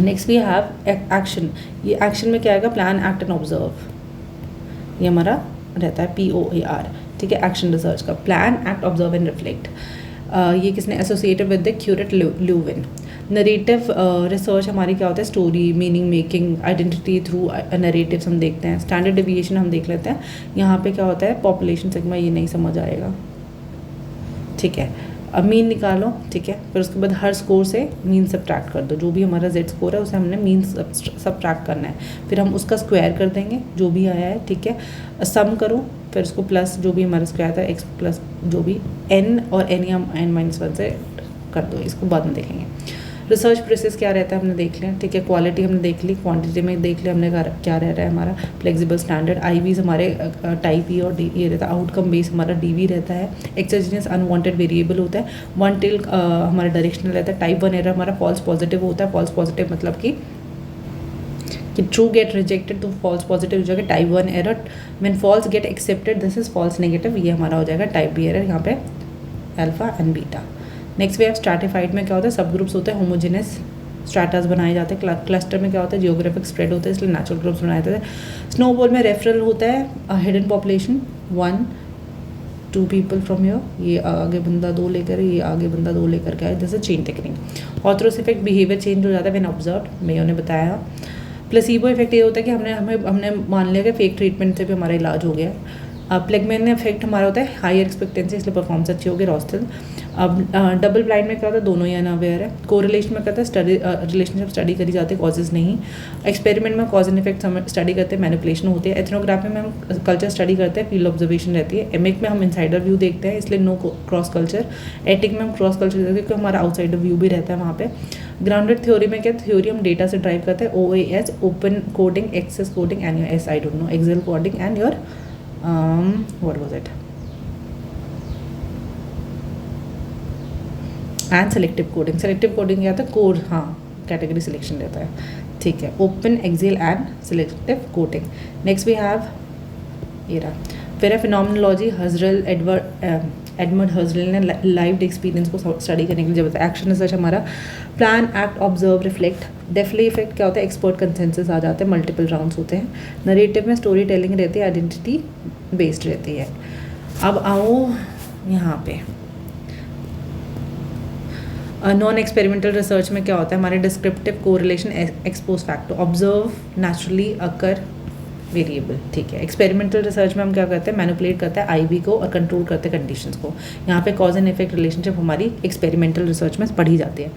Next we have action. ये एक्शन में क्या आएगा, प्लान, एक्ट एंड ऑब्जर्व, ये हमारा रहता है POAR, ठीक है। एक्शन रिसर्च का plan, act, observe and reflect, ये किसने associated with the curate Leeuwen. Narrative research हमारी क्या होता है, story, meaning making, identity through narratives हम देखते हैं। स्टैंडर्ड डेविएशन हम देख लेते हैं। यहाँ पे क्या होता है, पॉपुलेशन सिग्मा, ये नहीं समझ आएगा, ठीक है। अब मीन निकालो, ठीक है। फिर उसके बाद हर स्कोर से मीन सब्ट्रैक्ट कर दो, जो भी हमारा Z स्कोर है उसे हमने मीन सब्ट्रैक्ट करना है। फिर हम उसका स्क्वायर कर देंगे जो भी आया है, ठीक है। सम करो, फिर उसको प्लस जो भी हमारा स्क्वायर था, x प्लस जो भी n और n या n-1 से कर दो, इसको बाद में देखेंगे। रिसर्च प्रोसेस क्या रहता है हमने देख लिया, ठीक है। क्वालिटी हमने देख ली, क्वांटिटी में देख लिया हमने क्या रह रहा है हमारा फ्लेक्सिबल स्टैंडर्ड। IVs हमारे टाइप E और D ये रहता है। आउटकम बेस हमारा DV रहता है। एक्सोजेनियस अनवांटेड वेरिएबल होता है। वन टेल हमारा डायरेक्शनल रहता है। टाइप 1 एरर हमारा फॉल्स पॉजिटिव होता है। फॉल्स पॉजिटिव मतलब कि ट्रू गेट रिजेक्टेड तो फॉल्स पॉजिटिव हो जाएगा। Type 1 error when false get accepted this is false negative, ये हमारा हो जाएगा टाइप B एरर, यहाँ पे alpha and beta. Next way of stratified में क्या होता है, सब ग्रुप्स होते हैं, होमोजेनस स्ट्रैटास बनाए जाते हैं। क्लस्टर में क्या होता है, जियोग्राफिक स्प्रेड होता है, इसलिए नेचुरल ग्रुप्स बनाए जाते हैं। स्नोबॉल में रेफरल होता है, hidden population 1-2 people from your, ये आगे बंदा 2 लेकर, ये आगे बंदा 2 लेकर के आए, जैसे chain technique. Orthos effect, behaviour change हो जाता है व्हेन ऑब्जर्व्ड, मेयो ने बताया। प्लेसिबो इफेक्ट ये होता है कि हमने मान लिया कि फेक ट्रीटमेंट से भी हमारा इलाज हो गया। प्लेगमैन इफेक्ट हमारा होता है हायर एक्सपेक्टेंसी, इसलिए परफॉर्मेंस अच्छी होगी, रॉस्टल। अब डबल ब्लाइंड में क्या होता है, दोनों ही अनअवेयर है। कोरिलेशन में क्या होता है, स्टडी रिलेशनशिप स्टडी करी जाती है, कॉजेज नहीं। एक्सपेरिमेंट में कॉज एंड इफेक्ट हम स्टडी करते हैं, मैनिपुलेशन होती है। एथनोग्राफी में हम कल्चर स्टडी करते हैं, फील्ड ऑब्जर्वेशन रहती है। एमिक में हम इनसाइडर व्यू देखते हैं, इसलिए नो क्रॉस कल्चर। एटिक में हम क्रॉस कल्चर देखते हैं क्योंकि हमारा आउटसाइडर व्यू भी रहता है वहाँ पे। ग्राउंडेड थ्योरी में क्या, थ्योरी हम डेटा से ड्राइव करते हैं। OAS, open coding, access coding and your I don't know, excel coding and your what was it, and selective coding. Selective coding क्या होता है, कोड, हाँ, कैटेगरी सिलेक्शन रहता है, ठीक है। Open, excel and selective coding. Next we have ये रहा। फिर है फिनोमिनोलॉजी, एडमंड हजरल ने लाइव एक्सपीरियंस को स्टडी करने के लिए जब बताया। एक्शन रिसर्च हमारा प्लान, एक्ट, ऑब्जर्व, रिफ्लेक्ट। डेफली इफेक्ट क्या होता है, एक्सपर्ट कंसेंसस आ जाते हैं, मल्टीपल राउंड्स होते हैं। नरेटिव में स्टोरी टेलिंग रहती है, आइडेंटिटी बेस्ड रहती है। अब आओ यहाँ पे नॉन एक्सपेरिमेंटल रिसर्च में क्या होता है, हमारे descriptive correlation, expose factor, observe naturally occur variable, ठीक है। एक्सपेरिमेंटल रिसर्च में हम क्या करते हैं, मैनिपुलेट करते हैं IB को और कंट्रोल करते हैं कंडीशंस को। यहाँ पे कॉज एंड इफेक्ट रिलेशनशिप हमारी एक्सपेरिमेंटल रिसर्च में पढ़ी जाती है।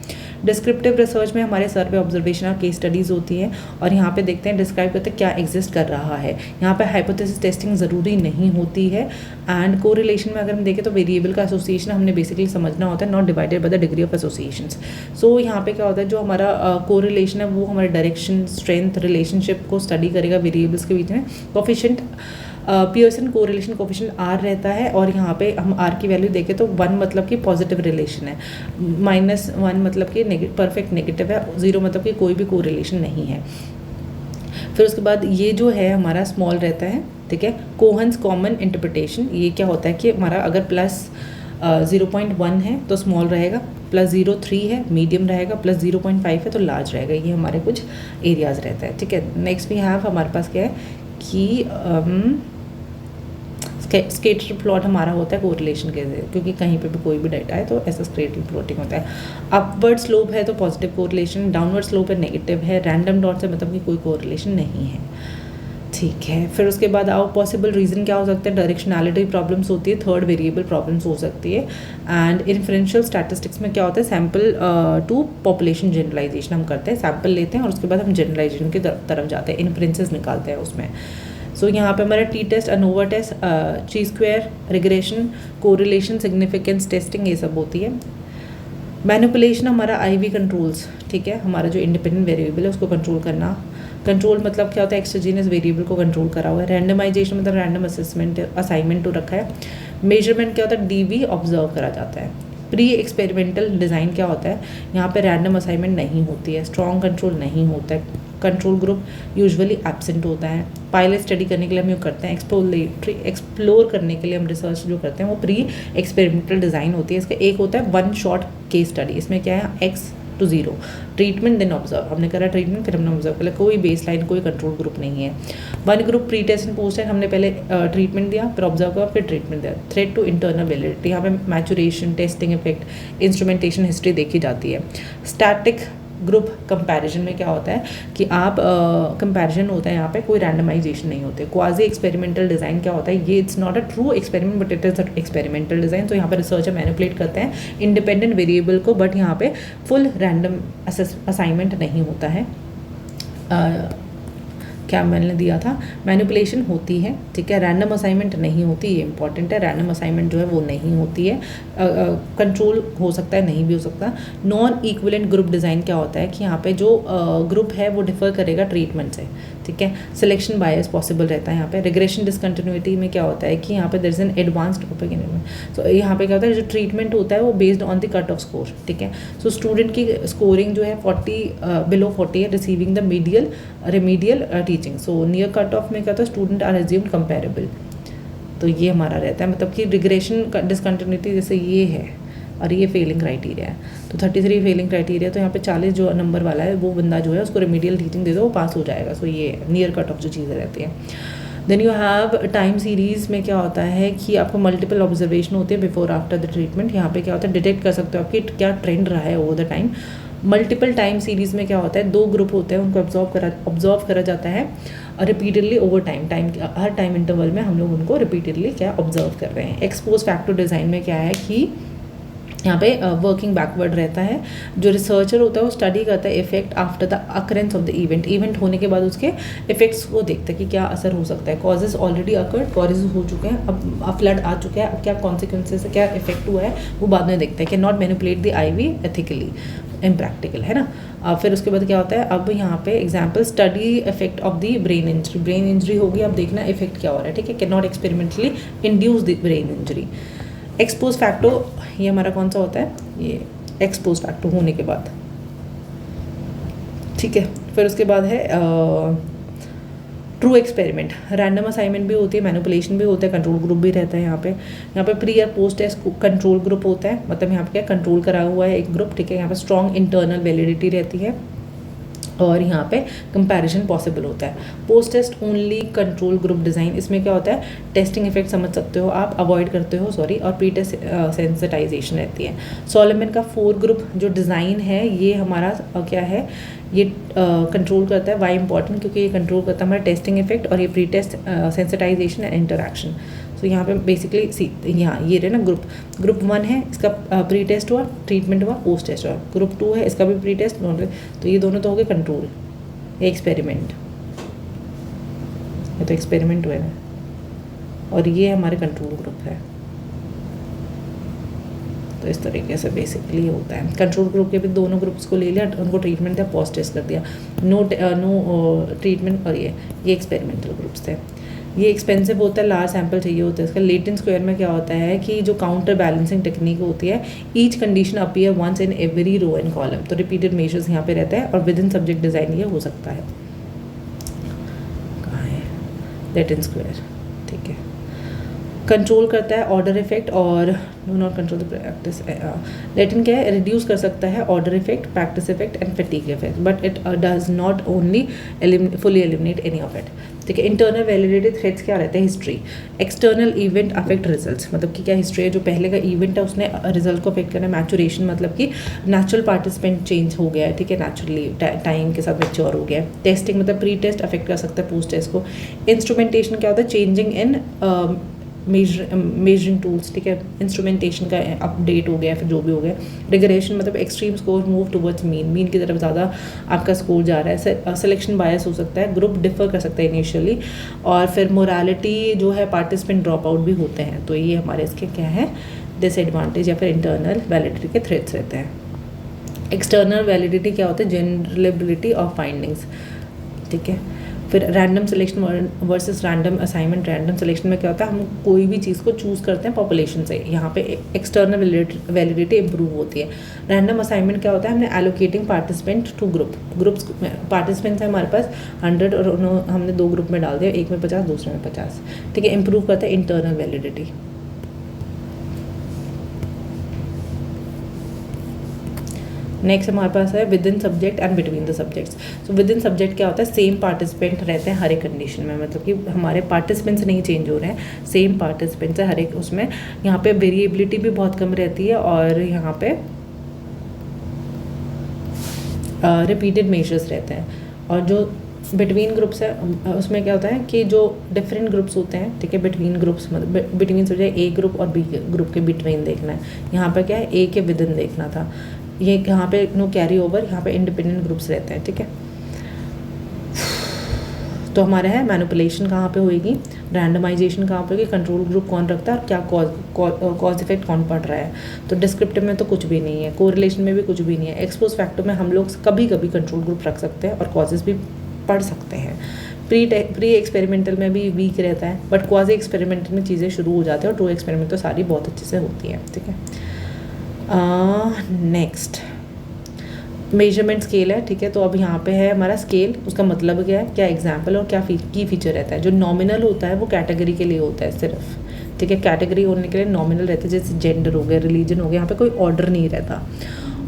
डिस्क्रिप्टिव रिसर्च में हमारे सर्वे, ऑब्जर्वेशन और केस स्टडीज़ होती हैं और यहाँ पे देखते हैं, डिस्क्राइब करते हैं क्या एग्जिस्ट कर रहा है। यहाँ पे हाइपोथेसिस टेस्टिंग ज़रूरी नहीं होती है। एंड कोरिलेशन में अगर हम देखें तो वेरिएबल का एसोसिएशन हमने बेसिकली समझना होता है, not divided by the degree of associations. So यहाँ पे क्या होता है, जो हमारा कोरिलेशन है वो हमारे डायरेक्शन, स्ट्रेंथ, रिलेशनशिप को स्टडी करेगा वेरिएबल्स के बीच में। Coefficient Pearson correlation coefficient R रहता है, और यहाँ पे हम R की वैल्यू देखें तो 1 मतलब कि पॉजिटिव रिलेशन है, -1 मतलब कि परफेक्ट नेगेटिव है, 0 मतलब कि कोई भी कोरिलेशन नहीं है। फिर उसके बाद ये जो है हमारा स्मॉल रहता है, ठीक है। कोहन्स कॉमन इंटरप्रिटेशन, ये क्या होता है कि हमारा अगर प्लस 0.1 है तो स्मॉल रहेगा, +0.3 है मीडियम रहेगा, +0.5 है तो लार्ज रहेगा। ये हमारे कुछ एरियाज़ रहता है, ठीक है। नेक्स्ट वी हैव हमारे पास क्या है कि स्केटर प्लॉट हमारा होता है कोरिलेशन के, क्योंकि कहीं पे भी कोई भी डाटा है तो ऐसा स्केटर प्लॉटिंग होता है। अपवर्ड स्लोप है तो पॉजिटिव कोरिलेशन, डाउनवर्ड स्लोप है नेगेटिव है, रैंडम डॉट से मतलब कि कोई कोरिलेशन नहीं है, ठीक है। फिर उसके बाद आओ पॉसिबल रीज़न क्या हो सकता है, डायरेक्शनैलिटी प्रॉब्लम्स होती है, थर्ड वेरिएबल प्रॉब्लम्स हो सकती है। एंड इन्फ्रेंशियल स्टैटिस्टिक्स में क्या होता है, सैम्पल टू पॉपुलेशन जनरलाइजेशन हम करते हैं, सैम्पल लेते हैं और उसके बाद हम जनरलाइजेशन की तरफ जाते हैं, इन्फ्रेंसेस निकालते हैं उसमें। सो यहाँ पे हमारा टी टेस्ट, अनोवा टेस्ट, ची square, regression, correlation, significance testing, ये सब होती है। मैनिपुलेशन हमारा IV कंट्रोल्स, ठीक है, हमारा जो इंडिपेंडेंट वेरिएबल है उसको कंट्रोल करना। कंट्रोल मतलब क्या होता है, एक्सोजीनियस वेरिएबल को कंट्रोल करा हुआ है। रैंडमाइजेशन मतलब रैंडम असेसमेंट असाइनमेंट तो रखा है। मेजरमेंट क्या होता है, DV ऑब्जर्व करा जाता है। प्री एक्सपेरिमेंटल डिज़ाइन क्या होता है, यहाँ पे रैंडम असाइनमेंट नहीं होती है, स्ट्रॉन्ग कंट्रोल नहीं होता है, कंट्रोल ग्रुप यूजुअली एब्सेंट होता है। पायलट स्टडी करने के लिए हम यूँ करते हैं, एक्सप्लोर करने के लिए हम रिसर्च जो करते हैं वो प्री एक्सपेरिमेंटल डिज़ाइन होती है। इसका एक होता है 1 शॉट केस स्टडी, इसमें क्या है X to 0 treatment then observe, हमने करा ट्रीटमेंट फिर हमने ऑब्जर्व करा, कोई बेस लाइन कोई कंट्रोल ग्रुप नहीं है। 1 group pre test and post test, हमने पहले ट्रीटमेंट दिया फिर ऑब्जर्व करा फिर ट्रीटमेंट दिया। थ्रेट टू इंटरनल वैलिडिटी, यहाँ पे maturation, testing effect, instrumentation history देखी जाती है। स्टैटिक ग्रुप कंपैरिजन में क्या होता है कि आप कंपैरिजन होता है, यहाँ पे कोई रैंडमाइजेशन नहीं होते। क्वाजी एक्सपेरिमेंटल डिज़ाइन क्या होता है, ये it's not a true experiment but it is experimental design. तो यहाँ पे रिसर्चर मैनिपुलेट करते हैं इंडिपेंडेंट वेरिएबल को, बट यहाँ पे फुल रैंडम असाइनमेंट नहीं होता है। क्या मैंने दिया था, मैनिपुलेशन होती है, ठीक है, रैंडम असाइनमेंट नहीं होती, ये इंपॉर्टेंट है। रैंडम असाइनमेंट जो है वो नहीं होती है, कंट्रोल हो सकता है नहीं भी हो सकता। नॉन इक्विवेलेंट ग्रुप डिज़ाइन क्या होता है कि यहाँ पे जो ग्रुप है वो डिफर करेगा ट्रीटमेंट से, ठीक है। सिलेक्शन बायस पॉसिबल रहता है यहाँ पे। रिग्रेशन डिसकंटिन्यूटी में क्या होता है कि यहाँ पे देयर इज एन एडवांस्ड तो यहाँ पे क्या होता है, जो ट्रीटमेंट होता है वो based on the cut off score, ठीक है। सो स्टूडेंट की स्कोरिंग जो है 40 बिलो 40 है, receiving the remedial teaching. So near cut off में क्या होता है, स्टूडेंट आर एज्यूम्ड कंपेरेबल। तो ये हमारा रहता है, मतलब कि रिग्रेशन डिसकंटिन्यूटी जैसे ये है और ये फेलिंग क्राइटेरिया है, तो 33 फेलिंग क्राइटेरिया, तो यहाँ पे 40 जो नंबर वाला है वो बंदा जो है उसको रेमीडियल टीचिंग दे दो वो पास हो जाएगा। सो ये नियर कट ऑफ जो चीज़ें रहती हैं। Then you have time series में क्या होता है कि आपको मल्टीपल ऑब्जर्वेशन होते हैं बिफोर आफ्टर द ट्रीटमेंट। यहाँ पे क्या होता है, डिटेक्ट कर सकते हो आपकी क्या ट्रेंड रहा है over the time. Multiple time series में क्या होता है, 2 ग्रुप होते हैं, उनको ऑब्जर्व करा जाता है रिपीटेडली ओवर टाइम हर टाइम इंटरवल में हम लोग उनको रिपीटेडली क्या ऑब्जर्व कर रहे हैं। एक्सपोज फैक्टर डिज़ाइन में क्या है कि यहाँ पे वर्किंग बैकवर्ड रहता है, जो रिसर्चर होता है वो स्टडी करता है effect after the occurrence of the event होने के बाद उसके इफेक्ट्स को देखता है कि क्या असर हो सकता है। कॉजेज ऑलरेडी अकर्ड, कॉजेज हो चुके हैं, अब फ्लड आ चुका है, अब क्या कॉन्सिक्वेंसेस है, क्या इफेक्ट हुआ है वो बाद में देखता है। कि not manipulate the IV ethically, impractical है ना। फिर उसके बाद क्या होता है, अब यहाँ पे example study effect of the brain injury होगी, अब देखना इफेक्ट क्या हो रहा है, ठीक है। Can not experimentally induce the brain injury. Expose facto, ये हमारा कौन सा होता है, ये एक्सपोज फैक्टो होने के बाद, ठीक है। फिर उसके बाद है ट्रू एक्सपेरिमेंट, रैंडम असाइनमेंट भी होती है, मैनिपुलेशन भी होता है, कंट्रोल ग्रुप भी रहता है। यहाँ पे प्री और पोस्ट टेस्ट कंट्रोल ग्रुप होता है, मतलब यहाँ पे क्या कंट्रोल करा हुआ है एक ग्रुप, ठीक है। यहाँ पे स्ट्रॉन्ग इंटरनल वैलिडिटी रहती है और यहाँ पे कंपैरिजन पॉसिबल होता है। Post test only control group design, इसमें क्या होता है, टेस्टिंग इफेक्ट समझ सकते हो आप, अवॉइड करते हो सॉरी, और प्री टेस्ट सेंसिटाइजेशन रहती है। सोलोमन का 4 ग्रुप जो डिज़ाइन है ये हमारा क्या है, ये कंट्रोल करता है। वाई इंपॉर्टेंट, क्योंकि ये कंट्रोल करता है हमारा टेस्टिंग इफेक्ट और ये pre test sensitization and interaction. So यहाँ पे बेसिकली यहाँ ये रहे ना ग्रुप 1 है, इसका प्री टेस्ट हुआ, ट्रीटमेंट हुआ, पोस्ट टेस्ट हुआ। ग्रुप 2 है, इसका भी प्री टेस्ट, तो ये दोनों तो हो गए कंट्रोल, ये एक्सपेरिमेंट, ये तो एक्सपेरिमेंट हुए ना, और ये हमारे कंट्रोल ग्रुप है। तो इस तरीके से बेसिकली होता है। कंट्रोल ग्रुप के भी दोनों ग्रुप्स को ले लिया, उनको ट्रीटमेंट दिया, पोस्ट टेस्ट कर दिया, नो ट्रीटमेंट, और ये एक्सपेरिमेंटल ग्रुप्स थे। ये एक्सपेंसिव होता है, लार्ज सैम्पल चाहिए होता है इसका। लेटेंट स्क्वायर में क्या होता है कि जो काउंटर बैलेंसिंग टेक्निक होती है, each condition appear once in every row and column, तो रिपीटेड मेजर्स यहाँ पे रहता है और विद इन सब्जेक्ट डिज़ाइन ये हो सकता है। कहाँ है लेटेंट स्क्वायर, ठीक है। कंट्रोल करता है ऑर्डर इफेक्ट और do not control the practice. Latin क्या है, रिड्यूस कर सकता है order effect, practice effect and fatigue effect, but it does not only fully eliminate any of it, ठीक है। इंटरनल वैलिडेटेड थ्रेड्स क्या रहते हैं, history. External event affect results, मतलब कि क्या हिस्ट्री है, जो पहले का इवेंट है उसने रिजल्ट को अफेक्ट करना है। मैचुरेशन मतलब कि नेचुरल पार्टिसिपेंट चेंज हो गया है, ठीक है, नेचुरली टाइम के साथ मैच्योर हो गया है। टेस्टिंग मतलब प्री टेस्ट अफेक्ट कर सकता है पोस्ट टेस्ट को। इंस्ट्रूमेंटेशन क्या होता है, चेंजिंग इन मेजरिंग टूल्स, ठीक है, इंस्ट्रूमेंटेशन का अपडेट हो गया फिर जो भी हो गया। रिग्रेशन मतलब extreme score move towards mean की तरफ ज़्यादा आपका स्कोर जा रहा है। सिलेक्शन बायस हो सकता है, ग्रुप डिफर कर सकता है इनिशियली, और फिर मोरालिटी जो है, पार्टिसिपेंट ड्रॉप आउट भी होते हैं। तो ये हमारे इसके क्या है, डिसएडवांटेज या फिर इंटरनल वैलिडिटी के थ्रेड्स रहते हैं। एक्सटर्नल वैलिडिटी क्या होता है, जनरलेबिलिटी ऑफ फाइंडिंग्स, ठीक है। फिर random selection versus random assignment. Random selection में क्या होता है, हम कोई भी चीज़ को चूज़ करते हैं पॉपुलेशन से, यहाँ पे एक्सटर्नल वैलिडिटी इंप्रूव होती है। रैंडम असाइनमेंट क्या होता है, हमने allocating participant two groups participants है हमारे पास 100 और हमने 2 ग्रुप में डाल दिया, एक में 50 दूसरे में 50, ठीक है। इंप्रूव करता है इंटरनल वैलिडिटी। नेक्स्ट हमारे पास है with in subject and between the subjects. So with in subject क्या होता है, सेम पार्टिसिपेंट रहते हैं हर एक कंडीशन में, मतलब कि हमारे पार्टिसिपेंट्स नहीं चेंज हो रहे हैं, सेम पार्टिसिपेंट्स है हर एक उसमें। यहाँ पे वेरिएबिलिटी भी बहुत कम रहती है और यहाँ पे रिपीटेड मेजर्स रहते हैं। और जो बिटवीन ग्रुप्स है उसमें क्या होता है कि जो डिफरेंट ग्रुप्स होते हैं, ठीक है, बिटवीन ग्रुप्स मतलब बिटवीन समझे ए ग्रुप और बी ग्रुप के बिटवीन देखना है। यहाँ पर क्या है, ए के विद इन देखना था। ये यहाँ पे नो कैरी ओवर, यहाँ पे इंडिपेंडेंट ग्रुप्स रहते हैं, ठीक है। तो हमारा है मैनिपुलेशन कहाँ पे होएगी, रैंडमाइजेशन कहाँ पे होगी, कंट्रोल ग्रुप कौन रखता है और क्या कॉज इफेक्ट कौन पड़ रहा है। तो डिस्क्रिप्टिव में तो कुछ भी नहीं है, कोरिलेशन में भी कुछ भी नहीं है। एक्सपोज फैक्टर में हम लोग कभी कभी कंट्रोल ग्रुप रख सकते हैं और कॉजेज भी पढ़ सकते हैं। प्री एक्सपेरिमेंटल में भी वीक रहता है, बट क्वाजी एक्सपेरिमेंटल में चीज़ें शुरू हो जाती है और ट्रू एक्सपेरिमेंट तो सारी बहुत अच्छे से होती है, ठीक है। नेक्स्ट मेजरमेंट स्केल है, ठीक है। तो अब यहाँ पे है हमारा स्केल, उसका मतलब क्या है, क्या एग्जाम्पल और क्या की फीचर रहता है। जो नॉमिनल होता है वो कैटेगरी के लिए होता है सिर्फ, ठीक है। कैटेगरी होने के लिए नॉमिनल रहता है, जैसे जेंडर हो गया, रिलीजन हो गया, यहाँ पे कोई ऑर्डर नहीं रहता।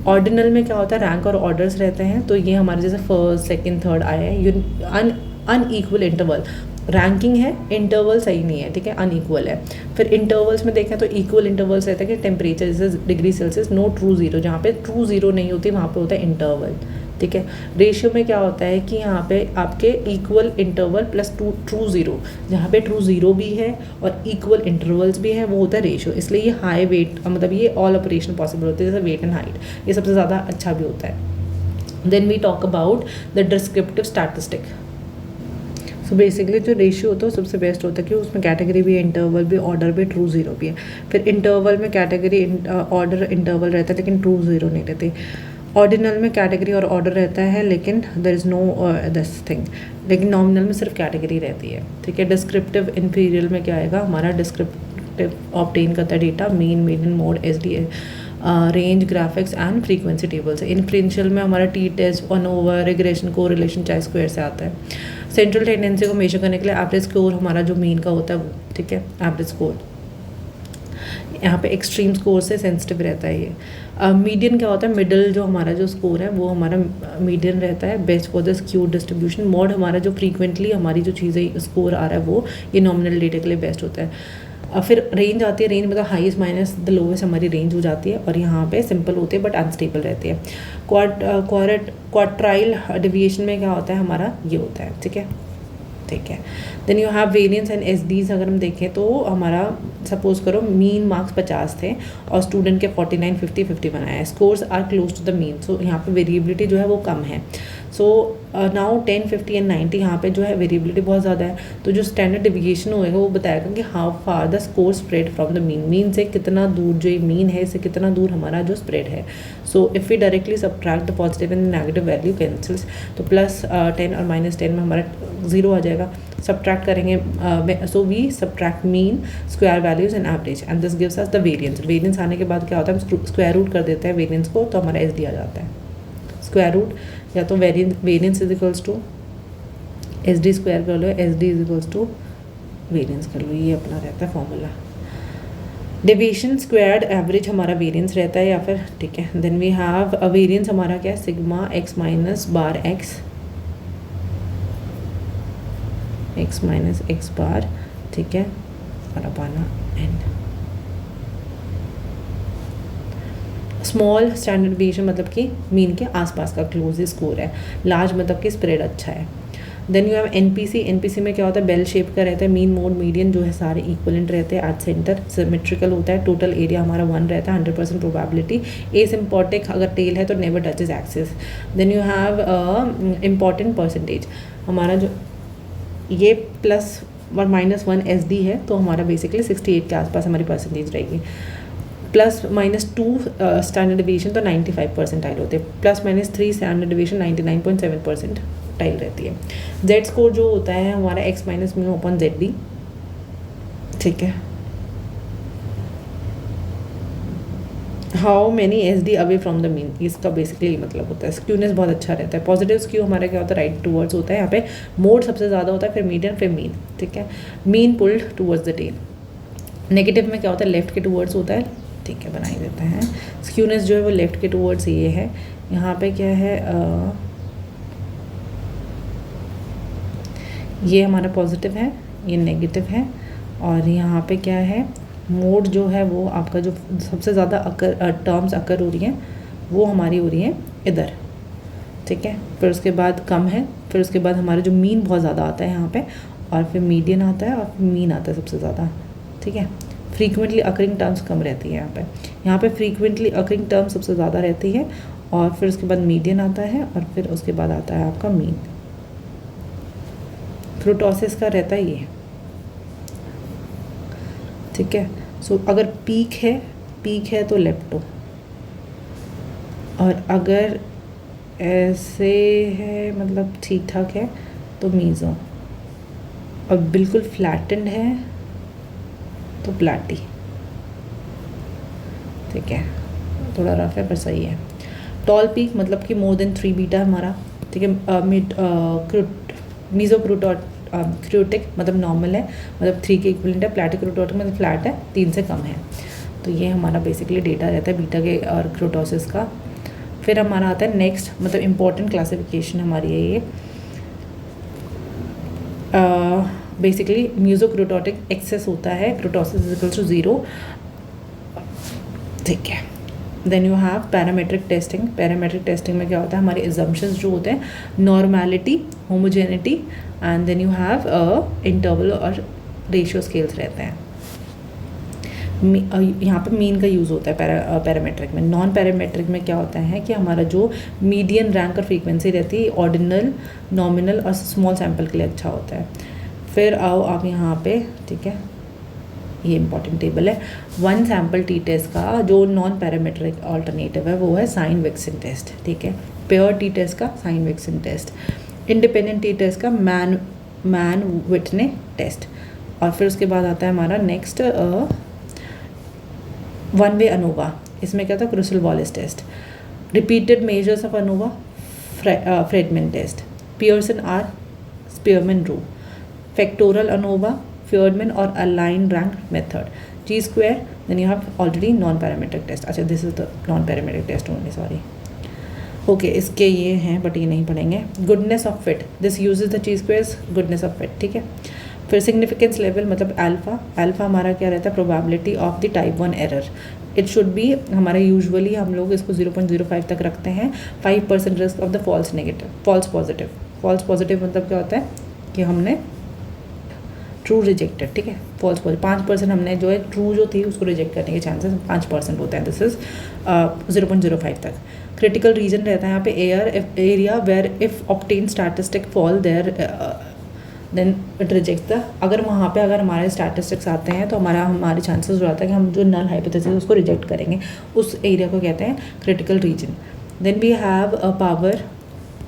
ऑर्डिनल में क्या होता है, रैंक और ऑर्डर्स रहते हैं। तो ये हमारे जैसे फर्स्ट सेकंड थर्ड आए हैं, अनइक्वल इंटरवल, रैंकिंग है, इंटरवल सही नहीं है, ठीक है, अनइक्वल है। फिर इंटरवल्स में देखें तो इक्वल इंटरवल्स रहता है कि टेम्परेचर जैसे degree Celsius, no true zero, जहाँ पे ट्रू जीरो नहीं होती वहाँ पे होता है इंटरवल, ठीक है। रेशियो में क्या होता है कि यहाँ पे आपके equal interval plus true zero, जहाँ पे ट्रू जीरो भी है और इक्वल इंटरवल्स भी है, वो होता है रेशियो। इसलिए ये हाई वेट मतलब ये ऑल ऑपरेशन पॉसिबल होते हैं, जैसे वेट एंड हाइट, ये सबसे ज़्यादा अच्छा भी होता है। Then we talk about the descriptive statistic. So basically जो रेशियो होता है सबसे बेस्ट होता है कि उसमें कैटेगरी भी है, इंटरवल भी, ऑर्डर भी, ट्रू जीरो भी है। फिर इंटरवल में कैटेगरी ऑर्डर इंटरवल रहता है लेकिन ट्रू जीरो नहीं रहती। ऑर्डिनल में कैटेगरी और ऑर्डर रहता है लेकिन there is no this thing, लेकिन नॉमिनल में सिर्फ कैटेगरी रहती है, ठीक है। डिस्क्रिप्टिव इन्फीरियल में क्या आएगा, हमारा डिस्क्रिप्टिव ऑब्टेन करता है data, mean, median, mode, SDA, range, graphics and frequency tables. Inferential में हमारा t test, ANOVA, regression, correlation, chi square से आता है। सेंट्रल टेंडेंसी को मेजर करने के लिए एवरेज स्कोर हमारा जो मीन का होता है वो, ठीक है, एवरेज स्कोर। यहाँ पे एक्सट्रीम स्कोर से सेंसिटिव रहता है ये। मीडियन क्या होता है, मिडल जो हमारा जो स्कोर है वो हमारा मीडियन रहता है, best for the skewed distribution. Mod हमारा जो फ्रीक्वेंटली हमारी जो चीज़ें स्कोर आ रहा है वो ये नॉमिनल डेटा के लिए बेस्ट होता है। फिर रेंज आती है, रेंज मतलब हाईएस्ट माइनस द लोवेस्ट हमारी रेंज हो जाती है, और यहाँ पे सिंपल होती है बट अनस्टेबल रहती है। क्वार्टाइल डिविएशन में क्या होता है हमारा ये होता है, ठीक है, ठीक है। Then you have variance and SDs। अगर हम देखें तो हमारा सपोज करो मीन मार्क्स 50 थे और स्टूडेंट के 49, 50, 51 आया है, scores are close to the mean, so यहाँ पे वेरिएबिलिटी जो है वो कम है। सो नाउ 10, 50 एंड 90 यहाँ पे जो है वेरिएबिलिटी बहुत ज़्यादा है, तो जो स्टैंडर्ड डिविएशन होएगा वो बताएगा कि how far the score spread from the mean, mean से कितना दूर जो ये मीन है इससे कितना दूर हमारा जो स्प्रेड है। So if we directly subtract the positive and negative value cancels, तो +10 और -10 में हमारा 0 आ जाएगा, सब्ट्रैक्ट करेंगे, so we subtract mean, square values and average, and this gives us the variance. Variance आने के बाद क्या होता है, हम स्क्वायर रूट कर देते हैं वेरिएंस को, तो हमारा SD आ जाता है। स्क्वायर रूट या तो variance is equals to SD square कर लो, SD is equals to variance कर लो, ये अपना रहता है फॉर्मूला। डेविएशन स्क्वायर्ड एवरेज हमारा वेरिएंस रहता है, या फिर ठीक है, then we have a variance हमारा क्या है, sigma x minus bar x minus x bar, ठीक है, और अपाना n। स्मॉल स्टैंडर्ड डेविएशन मतलब कि मीन के आसपास का क्लोजेस्ट स्कोर है, लार्ज मतलब कि स्प्रेड अच्छा है। देन यू हैव एनपीसी में क्या होता है, बेल शेप का रहता है, मीन मोड मीडियन जो है सारे इक्वलेंट रहते हैं, एट सेंटर सिमेट्रिकल होता है, टोटल एरिया हमारा 1 रहता है, 100% प्रोबेबिलिटी, एसिम्पोटिक अगर टेल है तो never touches axis. Then you have important percentage, हमारा जो ये प्लस और -1 SD है, तो हमारा बेसिकली 68 के आसपास हमारी परसेंटेज रहेगी। +-2 स्टैंडर्ड डेविएशन तो 95 परसेंटाइल होते हैं, +-3 स्टैंडर्ड डेविएशन 99.7 परसेंटाइल रहती है। Z स्कोर जो होता है हमारा x minus mu upon ZD, ठीक है। How many SD away from the mean, इसका बेसिकली मतलब होता है। स्क्यूनेस बहुत अच्छा रहता है, पॉजिटिव स्क्यू हमारा क्या होता है, राइट टूवर्ड्स होता है, यहाँ पे मोड सबसे ज़्यादा होता है, फिर मीडियन, फिर मीन, ठीक है। Mean pulled towards the tail. Negative में क्या होता है, लेफ्ट के टूवर्ड्स होता है, ठीक है, बना ही देते हैं। स्क्यूनेस जो है वो लेफ्ट के टूवर्ड्स ये है, यहाँ पे क्या है, ये हमारा पॉजिटिव है, ये नेगेटिव है, और यहाँ पे क्या है, मोड जो है वो आपका जो सबसे ज़्यादा टर्म्स अकर हो रही हैं वो हमारी हो रही हैं इधर, ठीक है। फिर उसके बाद कम है, फिर उसके बाद हमारा जो मीन बहुत ज़्यादा आता है यहाँ पे, और फिर मीडियन आता है, और फिर मीन आता है सबसे ज़्यादा, ठीक है। फ्रीक्वेंटली अकरिंग टर्म्स कम रहती है यहाँ पे फ्रीक्वेंटली अकरिंग टर्म सबसे ज़्यादा रहती है, और फिर उसके बाद मीडियन आता है, और फिर उसके बाद आता है आपका मीन। फ्रूटोसिस का रहता है ये, ठीक है। सो अगर पीक है तो लेप्टो, और अगर ऐसे है मतलब ठीक ठाक है तो मीज़ो, और बिल्कुल फ्लैटेंड है तो प्लाटी, ठीक है। थोड़ा रफ है पर सही है। टॉल पीक मतलब कि मोर देन 3 बीटा हमारा, ठीक है। मीजो क्रूटिक मतलब नॉर्मल है, मतलब 3 के इक्वलेंट है। प्लाटिक क्रूटोटिक मतलब फ्लैट है, 3 से कम है। तो ये हमारा बेसिकली डेटा रहता है बीटा के और क्रूटोसिस का। फिर हमारा आता है नेक्स्ट, मतलब इम्पॉर्टेंट क्लासिफिकेशन हमारी है ये, बेसिकली म्यूजोक्रोटोटिक एक्सेस होता है, क्रोटोसिस इज इक्वल टू 0, ठीक है। Then you have parametric testing. Parametric testing में क्या होता है, हमारे एजम्पशंस जो होते हैं, normality, homogeneity, and then you have interval और रेशियो स्केल्स रहते हैं। यहाँ पे मीन का यूज़ होता है पैरामेट्रिक में। नॉन पैरामेट्रिक में क्या होता है कि हमारा जो मीडियन रैंक और फ्रीक्वेंसी रहती है, ऑर्डिनल, नॉमिनल और स्मॉल सैम्पल के लिए अच्छा होता है। फिर आओ आप यहाँ पे, ठीक है, ये इंपॉर्टेंट टेबल है। 1 सैम्पल टी टेस्ट का जो नॉन पैरामेट्रिक ऑल्टरनेटिव है वो है साइन विक्सन टेस्ट, ठीक है। पेयर टी टेस्ट का sign Wilcoxon test, independent t test का मैन विटने टेस्ट, और फिर उसके बाद आता है हमारा नेक्स्ट 1 वे अनोवा। इसमें क्या था, Kruskal Wallis test, repeated measures of ANOVA, Friedman test, Pearson r Spearman rho, factorial ANOVA, Furman और align rank method, G square. Then you have already non parametric test. अच्छा, this is the non parametric test only, sorry. Okay, इसके ये हैं but ये नहीं पढ़ेंगे। Goodness of fit, this uses the chi squares goodness of fit, ठीक है। फिर सिग्निफिकेंस लेवल मतलब अल्फ़ा हमारा क्या रहता है, probability of the type 1 error. It should be, हमारा यूजुअली हम लोग इसको 0.05 तक रखते हैं। 5% risk of the false negative, false positive. False positive मतलब क्या होता है कि हमने ट्रू रिजेक्टेड, ठीक है। फॉल्स पॉजिटिव 5% हमने जो है ट्रू जो थी उसको रिजेक्ट करने के चांसेस 5% होते हैं। दिस इज 0.05 तक। क्रिटिकल रीजन रहता है यहाँ पे area where if obtain statistic fall there then it rejects the. अगर वहाँ पे अगर हमारे स्टैटिस्टिक्स आते हैं तो हमारे चांसेस हो जाता है कि हम जो नल हाइपोथेसिस उसको रिजेक्ट करेंगे, उस एरिया को कहते हैं critical region. Then we have a power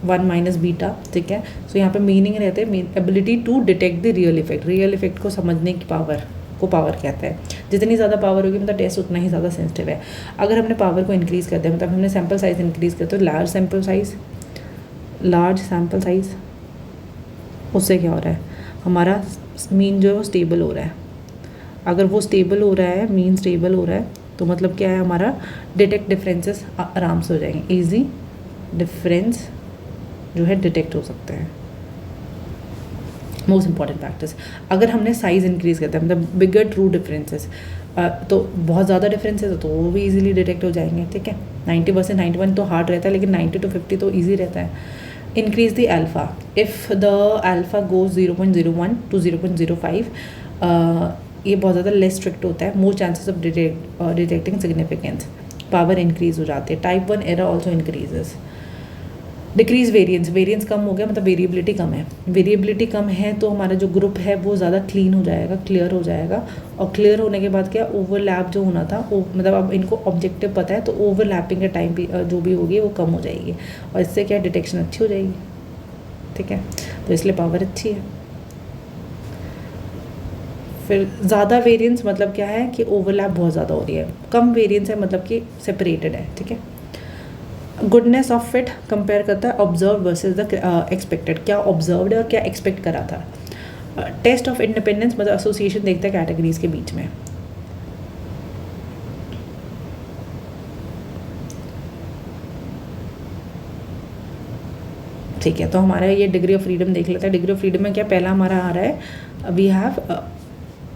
1 minus beta, ठीक है। सो यहाँ पे मीनिंग रहते हैं ability to detect the real effect, real effect को समझने की पावर को पावर कहते हैं। जितनी ज़्यादा पावर होगी मतलब टेस्ट उतना ही ज़्यादा सेंसिटिव है। अगर हमने पावर को इंक्रीज़ कर दिया, मतलब हमने सैम्पल साइज़ इंक्रीज़ कर, तो लार्ज सैम्पल साइज़ उससे क्या हो रहा है, हमारा मीन जो है वो स्टेबल हो रहा है। अगर वो स्टेबल हो रहा है, मीन स्टेबल हो रहा है, तो मतलब क्या है, हमारा डिटेक्ट डिफरेंसेस आराम से हो जाएंगे, ईजी डिफरेंस जो है डिटेक्ट हो सकते हैं। मोस्ट इंपॉर्टेंट फैक्टर्स, अगर हमने साइज़ इंक्रीज़ करता है मतलब बिगर ट्रू डिफरेंसेस, तो बहुत ज़्यादा डिफरेंसेस तो वो भी इजीली डिटेक्ट हो जाएंगे, ठीक है। 90% 91 तो हार्ड रहता है, लेकिन 90 to 50 तो ईजी रहता है। Increase the alpha, if the alpha goes 0.01 to 0.05, ये बहुत ज़्यादा लेस स्ट्रिक्ट होता है, more chances of detecting significance, power increase हो जाती है। Type 1 error also increases. Decrease variance कम हो गया मतलब वेरिएबिलिटी कम है, वेरिएबिलिटी कम है तो हमारा जो ग्रुप है वो ज़्यादा क्लीन हो जाएगा, क्लियर हो जाएगा। और क्लियर होने के बाद क्या, ओवरलैप जो होना था मतलब अब इनको ऑब्जेक्टिव पता है, तो ओवरलैपिंग के टाइम भी जो भी होगी वो कम हो जाएगी, और इससे क्या डिटेक्शन अच्छी हो जाएगी, ठीक है। तो इसलिए पावर अच्छी है। फिर ज़्यादा वेरिएंस मतलब क्या है कि ओवरलैप बहुत ज़्यादा हो रही है, कम वेरिएंस है मतलब कि सेपरेटेड है, ठीक है। गुडनेस ऑफ फिट कंपेयर करता है ऑब्जर्व वर्सेस द एक्सपेक्टेड, क्या ऑब्जर्व्ड है और क्या एक्सपेक्ट करा था। टेस्ट ऑफ इंडिपेंडेंस मतलब एसोसिएशन देखता है कैटेगरीज के बीच में। ठीक है, तो हमारा ये डिग्री ऑफ फ्रीडम देख लेता है। डिग्री ऑफ फ्रीडम में क्या, पहला हमारा आ रहा है we have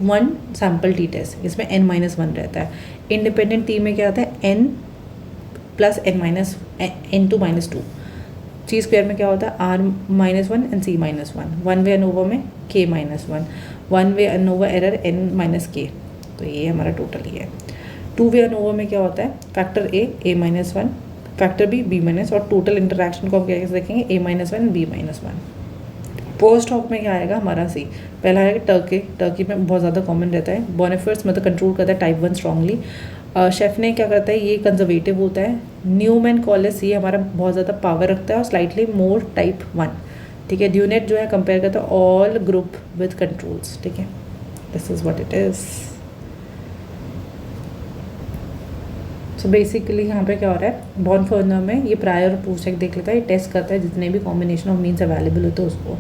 1 sample t test, इसमें n-1 रहता है। इंडिपेंडेंट टी में क्या आता है n प्लस n2-2, ची स्क्वायर में क्या होता है r-1 and c-1, 1 way ANOVA में k-1, 1 वे अनोवा एरर n-k, तो ये हमारा टोटल ही है। 2 वे अनोवा में क्या होता है, फैक्टर a-1, फैक्टर b और टोटल इंटरैक्शन को हम कैसे देखेंगे a-1 b-1। पोस्ट हॉक में क्या आएगा हमारा सी, पहला आएगा टर्की में बहुत ज़्यादा कॉमन रहता है। बोनिफर्स मतलब कंट्रोल करता है टाइप 1 स्ट्रांगली। शेफ ने क्या करता है, ये कंजर्वेटिव होता है। न्यूमैन कॉलेस ये हमारा बहुत ज़्यादा पावर रखता है और स्लाइटली मोर टाइप 1, ठीक है। ड्यूनेट जो है कंपेयर करता है ऑल ग्रुप विद कंट्रोल्स, ठीक है। This is what it is. So basically यहाँ पे क्या हो रहा है, बॉर्न फॉर्मर में ये प्रायर और पोस्ट चेक देख लेता है, ये टेस्ट करता है जितने भी कॉम्बिनेशन ऑफ मीन्स अवेलेबल होते हैं उसको।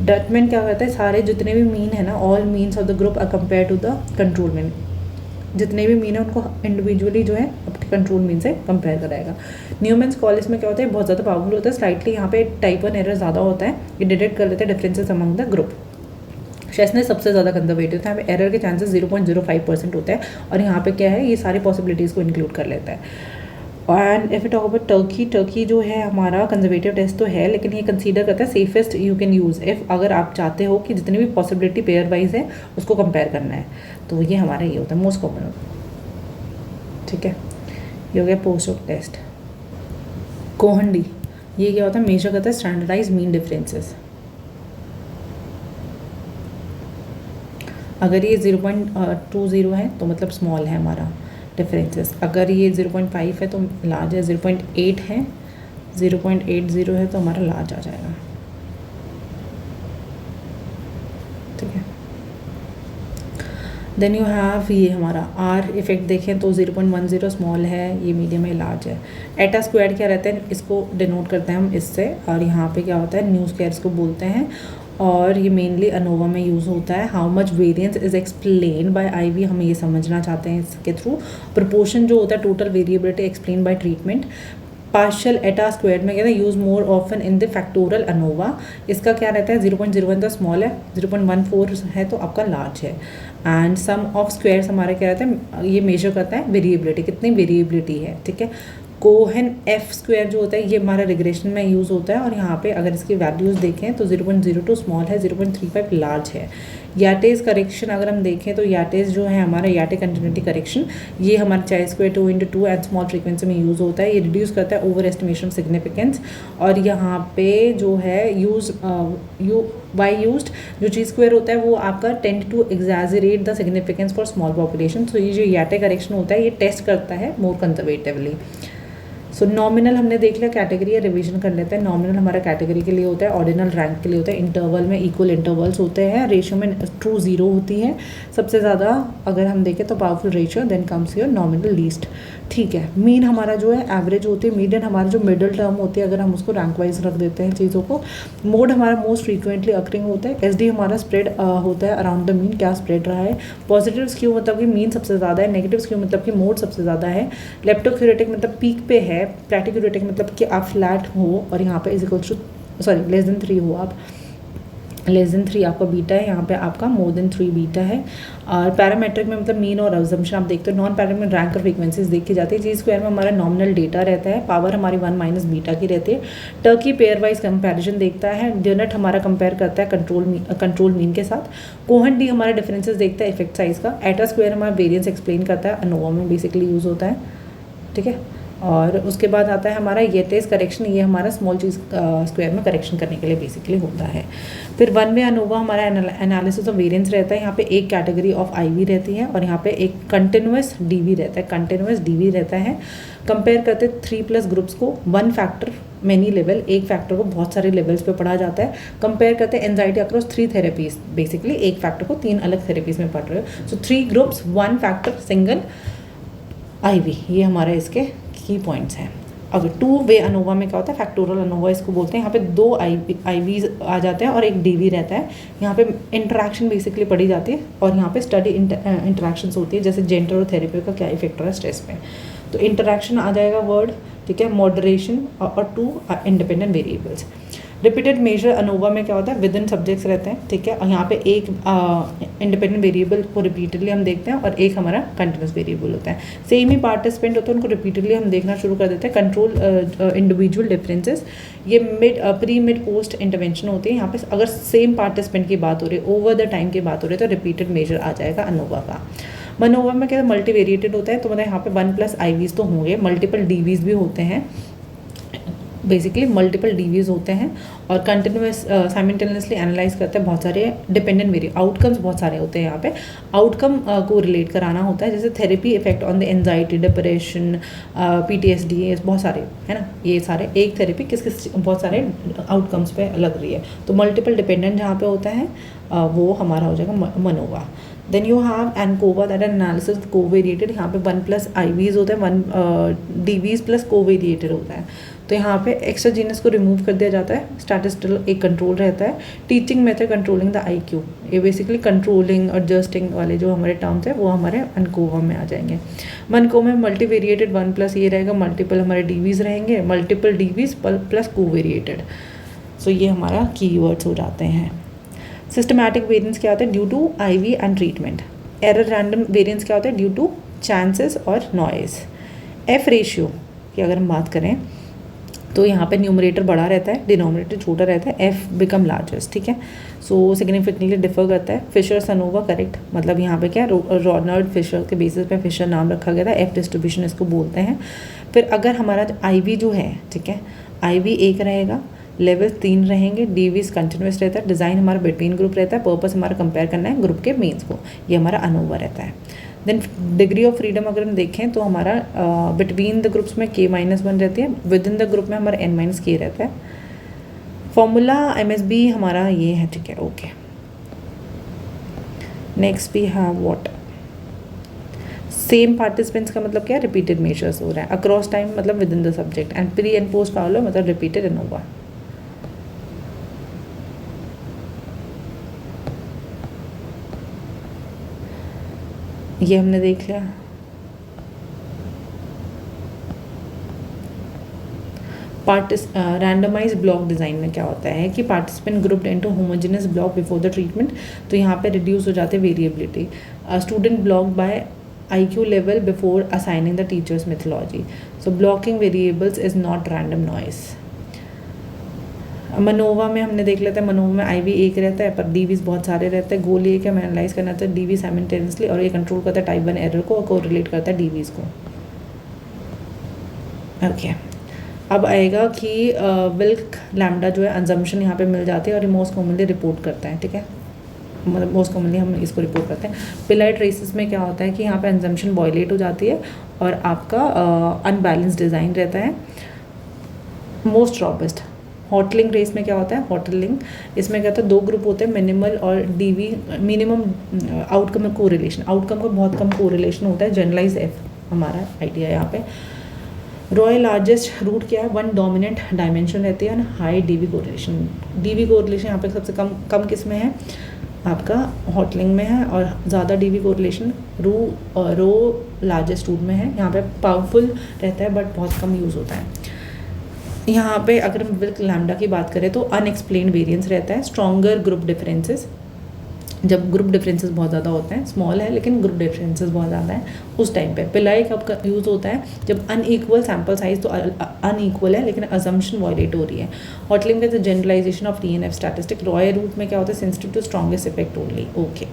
डटमेंट क्या करता है, सारे जितने भी मीन है ना, all means of the group are compare to the control mean, जितने भी मीन है उनको इंडिविजुअली जो है अपने कंट्रोल मीन से कंपेयर कराएगा। न्यूमैन्स कॉलेज में क्या होता है, बहुत ज़्यादा पावरफुल होता है, स्लाइटली यहाँ पे टाइप 1 एरर ज़्यादा होता है, ये डिटेक्ट कर लेते हैं डिफरेंसेस अमंग द ग्रुप। शेस्ने सबसे ज़्यादा कंजर्वेटिव था, यहाँ पे एरर के चांसेस 0.05% होते हैं, और यहाँ पे क्या है, ये सारी पॉसिबिलिटीज़ को इंक्लूड कर लेता है। And if it talk about Turkey जो है हमारा कंजर्वेटिव टेस्ट तो है, लेकिन ये कंसीडर करता है safest you can use if, अगर आप चाहते हो कि जितनी भी पॉसिबिलिटी पेयर वाइज है उसको कंपेयर करना है, तो ये हमारा ये होता है मोस्ट कॉमन होता है, ठीक है। ये हो गया पोस्ट ऑफ टेस्ट। कोहंडी ये क्या होता है, मेजर करता है स्टैंडर्डाइज मीन डिफरेंसेस। अगर ये 0.20 है तो मतलब स्मॉल है हमारा डिफरेंसेस, अगर ये 0.5 है तो लार्ज है, 0.8 है, 0.80 है तो हमारा लार्ज आ जाएगा, ठीक है। देन यू हैव ये हमारा आर इफेक्ट देखें तो 0.10 स्मॉल है, ये मीडियम है, लार्ज है। एटा स्क्वायर क्या रहता है, इसको डिनोट करते हैं हम इससे, और यहाँ पे क्या होता है न्यू स्क्वायर्स को बोलते हैं, और ये मेनली अनोवा में यूज़ होता है। How much variance is explain by ivy, हम ये समझना चाहते हैं इसके थ्रू। प्रोपोर्शन जो होता है total variability explain by treatment. Partial Etah square में कहते हैं use more often in the factorial ANOVA, इसका क्या रहता है 0.01 तो स्मॉल है, 0.14 है तो आपका लार्ज है। एंड सम ऑफ स्क्वायर्स हमारा क्या रहता है, ये मेजर करता है वेरिएबिलिटी, कितनी वेरिएबिलिटी है, ठीक है। कोहेन एफ स्क्वायर जो होता है ये हमारा रिग्रेशन में यूज़ होता है, और यहाँ पे अगर इसकी वैल्यूज़ देखें तो 0.02 स्मॉल है, 0.35 लार्ज है। याटेज करेक्शन अगर हम देखें तो याटेज जो है हमारा याटे कंटिन्यूटी करेक्शन, ये हमारा चाइ स्क्वायर 2/2 एंड स्मॉल फ्रीक्वेंसी में यूज़ होता है, ये रिड्यूस करता है ओवर एस्टिमेशन सिग्निफिकेंस। और यहाँ पे जो है यूज्ड जो ची स्क्वायर होता है वो आपका tend to exaggerate the significance for small population. So ये जो याटे करेक्शन होता है ये टेस्ट करता है मोर कंजर्वेटिवली। सो नॉमिनल हमने देख लिया कैटेगरी है, रिवीजन कर लेते हैं। नॉमिनल हमारा कैटेगरी के लिए होता है, ऑर्डिनल रैंक के लिए होता है, इंटरवल में इक्वल इंटरवल्स होते हैं, रेशियो में ट्रू 0 होती है, सबसे ज़्यादा अगर हम देखें तो powerful ratio, then comes your nominal least. ठीक है, मीन हमारा जो है एवरेज होती है, मीडियन हमारा जो मिडिल टर्म होती है, अगर हम उसको रैंक वाइज रख देते हैं चीज़ों को। मोड हमारा मोस्ट फ्रीक्वेंटली अकरिंग होता है। SD हमारा स्प्रेड होता है अराउंड द मीन, क्या स्प्रेड रहा है। पॉजिटिव स्क्यू मतलब कि मीन सबसे ज़्यादा है, नेगेटिव स्क्यू मतलब कि मोड सबसे ज़्यादा है। लेप्टोक्यूरेटिक मतलब पीक पे है, प्लैटिक्यूरेटिक मतलब कि आप फ्लैट हो और यहाँ पे लेस देन 3 हो आप, लेस देन 3 आपका बीटा है, यहाँ पे आपका मोर देन 3 बीटा है। और पैरामेट्रिक में मतलब मीन और अजम्पशन आप देखते हो। नॉन पैरामेट्रिक में रैंक और फ्रीक्वेंसीज देखी जाती है। जी स्क्वायर में हमारा नॉमिनल डेटा रहता है, पावर हमारी 1 माइनस बीटा की रहती है। टर्की पेयर वाइज कंपैरिजन देखता है, डिनट हमारा कंपेयर करता है कंट्रोल मीन के साथ। कोहन डी हमारा डिफरेंसेस देखता है इफेक्ट साइज का। एटा स्क्वायर हमारा वेरियंस एक्सप्लेन करता है, अनोवा में बेसिकली यूज़ होता है। ठीक है, और उसके बाद आता है हमारा ये टेस्ट करेक्शन, ये हमारा स्मॉल चीज़ स्क्वायर में करेक्शन करने के लिए बेसिकली होता है। फिर 1 वे अनोवा हमारा एनालिसिस ऑफ वेरिएंस रहता है। यहाँ पे एक कैटेगरी ऑफ IV रहती है और यहाँ पे एक कंटिन्यूस DV रहता है, कंटिन्यूस DV रहता है। कंपेयर करते 3+ ग्रुप्स को, 1 फैक्टर मैनी लेवल, एक फैक्टर को बहुत सारे लेवल्स पे पढ़ा जाता है। कंपेयर करते हैं एंजाइटी अक्रॉस 3 थेरेपीज, बेसिकली एक फैक्टर को 3 अलग थेरेपीज में पढ़ रहे हो। सो 3 ग्रुप्स, 1 फैक्टर, सिंगल IV, ये हमारे इसके की पॉइंट्स हैं। अगर 2 वे अनोवा में क्या होता है, फैक्टोरियल अनोवा इसको बोलते हैं। यहाँ पे 2 IVs आ जाते हैं और एक DV रहता है। यहाँ पे इंटरेक्शन बेसिकली पढ़ी जाती है और यहाँ पे स्टडी इंटरेक्शंस होती है, जैसे जेंडर और थेरेपी का क्या इफेक्ट रहा है स्ट्रेस पे। तो इंटरेक्शन आ जाएगा वर्ड, ठीक है। मॉडरेशन और 2 independent variables. Repeated measure ANOVA में क्या होता है, विद इन सब्जेक्ट्स रहते हैं, ठीक है। और यहाँ पे एक इंडिपेंडेंट वेरिएबल को रिपीटेडली हम देखते हैं और एक हमारा कंटिन्यूस वेरिएबल होता है। सेम ही पार्टिसिपेंट होता है, उनको रिपीटेडली हम देखना शुरू कर देते हैं। कंट्रोल इंडिविजुअल डिफरेंसेस, ये प्री मिड पोस्ट इंटरवेंशन होती है। यहाँ पे अगर सेम पार्टिसिपेंट की बात हो रही है, ओवर द टाइम की बात हो रही है, तो रिपीटेड मेजर आ जाएगा अनोवा का। मनोवा में क्या मल्टीवेरिएटेड होता है, तो मतलब यहाँ पे 1+ IVs तो होंगे, मल्टीपल DVs भी होते हैं, बेसिकली मल्टीपल DVs होते हैं। और कंटिन्यूस साइमल्टेनियसली एनालाइज करते हैं बहुत सारे डिपेंडेंट आउटकम्स, बहुत सारे होते हैं यहाँ पे। आउटकम को रिलेट कराना होता है, जैसे therapy effect on the anxiety, depression, PTSD, बहुत सारे है ना, ये सारे एक थेरेपी किस बहुत सारे आउटकम्स पे लग रही है। तो मल्टीपल डिपेंडेंट जहाँ पे होता है वो हमारा हो जाएगा MANOVA. Then you have ANCOVA that analysis covariated, यहाँ पे 1+ IVs होता है, 1 DVs प्लस कोवेरिएटेड होता है। तो यहाँ पे एक्स्ट्राजीनस को रिमूव कर दिया जाता है, स्टैटिस्टिकल एक कंट्रोल रहता है। Teaching method controlling the IQ, ये बेसिकली कंट्रोलिंग और एडजस्टिंग वाले जो हमारे टर्म्स हैं वो हमारे अनकोवा में आ जाएंगे। मनकोवा में मल्टीवेरिएटेड 1+ ये रहेगा, मल्टीपल हमारे DVs रहेंगे, मल्टीपल DVs प्लस कोवेरिएटेड। सो ये हमारा कीवर्ड्स हो जाते हैं। सिस्टमैटिक वेरिएंस क्या होता है, due to IV and treatment. Error random variance क्या होता है, ड्यू टू चांसेस और नॉइज। F रेशियो की अगर हम बात करें तो यहाँ पे न्यूमरेटर बड़ा रहता है, डिनोमिनेटर छोटा रहता है, F बिकम लार्जेस्ट, ठीक है। सो सिग्निफिकेंटली डिफर करता है। फिशर अनोवा करेक्ट, मतलब यहाँ पे क्या रॉनल्ड फिशर के बेसिस पे फिशर नाम रखा गया था, F डिस्ट्रीब्यूशन इसको बोलते हैं। फिर अगर हमारा IV जो है, ठीक है, IV 1 रहेगा, लेवल 3 रहेंगे, DVs कंटिन्यूस रहता है, डिज़ाइन हमारा बिटवीन ग्रुप रहता है, पर्पस हमारा कंपेयर करना है ग्रुप के मेन्स को, ये हमारा अनोवा रहता है। देन डिग्री ऑफ फ्रीडम अगर हम देखें तो हमारा बिटवीन द ग्रुप्स में K-1 रहती है, विद इन द ग्रुप में हमारा N-K रहता है। फॉर्मूला MSB हमारा ये है, ठीक है, okay. Next we have what, same participants का मतलब क्या है, रिपीटेड मेजर्स हो रहा है। अक्रॉस टाइम मतलब within the subject, and pre and post follow मतलब रिपीटेड अनोवा। ये हमने देख लिया। रैंडमाइज ब्लॉक डिज़ाइन में क्या होता है कि participant grouped into homogeneous block before the treatment, तो यहाँ पे रिड्यूस हो जाते हैं variability. Student block by IQ level before assigning the teachers methodology. So blocking variables is not random noise. MANOVA में हमने देख लेते हैं, मनोवा में IV 1 रहता है पर DVs बहुत सारे रहते हैं। गोल ये कि हमें एनालाइज करना था DV साइमल्टेनियसली, और ये कंट्रोल करता है टाइप 1 एरर को और कोरिलेट करता है DVs को, ओके। अब आएगा कि विल्क लैम्डा जो है अजम्पशन यहाँ पे मिल जाती है और ये मोस्ट कॉमनली रिपोर्ट करता है, ठीक है, मतलब मोस्ट कॉमनली हम इसको रिपोर्ट करते हैं। पिलाइट रेसिस में क्या होता है कि यहाँ पे अजम्पशन वायलेट हो जाती है और आपका अनबैलेंस डिज़ाइन रहता है। मोस्ट रॉबस्ट हॉटलिंग रेस में क्या होता है, हॉटलिंग इसमें क्या होता है, 2 ग्रुप होते हैं, मिनिमल और डीवी, मिनिमम आउटकम में कोरिलेशन, आउटकम का बहुत कम कोरिलेशन होता है, जनरलाइज एफ हमारा आइडिया यहाँ पे। रॉयल लार्जेस्ट रूट क्या है, 1 डोमिनेंट डायमेंशन रहती है, high DV correlation. DV correlation यहाँ पे सबसे कम किस में है, आपका हॉटलिंग में है, और ज़्यादा डीवी कोरिलेशन रो लार्जेस्ट रूट में है। यहाँ पे पावरफुल रहता है बट बहुत कम यूज़ होता है। यहाँ पे अगर हम विल्क लैम्डा की बात करें तो अनएक्सप्लेन्ड वेरिएंस रहता है, स्ट्रॉन्गर ग्रुप डिफरेंसेस, जब ग्रुप डिफरेंसेस बहुत ज़्यादा होते हैं, स्मॉल है लेकिन ग्रुप डिफरेंसेस बहुत ज़्यादा है, उस टाइम पे पिलाई कब यूज़ होता है, जब अनइक्वल सैम्पल साइज, तो अनइक्वल है लेकिन अजम्पशन वॉयलेट हो रही है। हॉटलिंग का generalization of TNF statistic. Royal root में क्या होता है, sensitive to strongest effect only. Okay,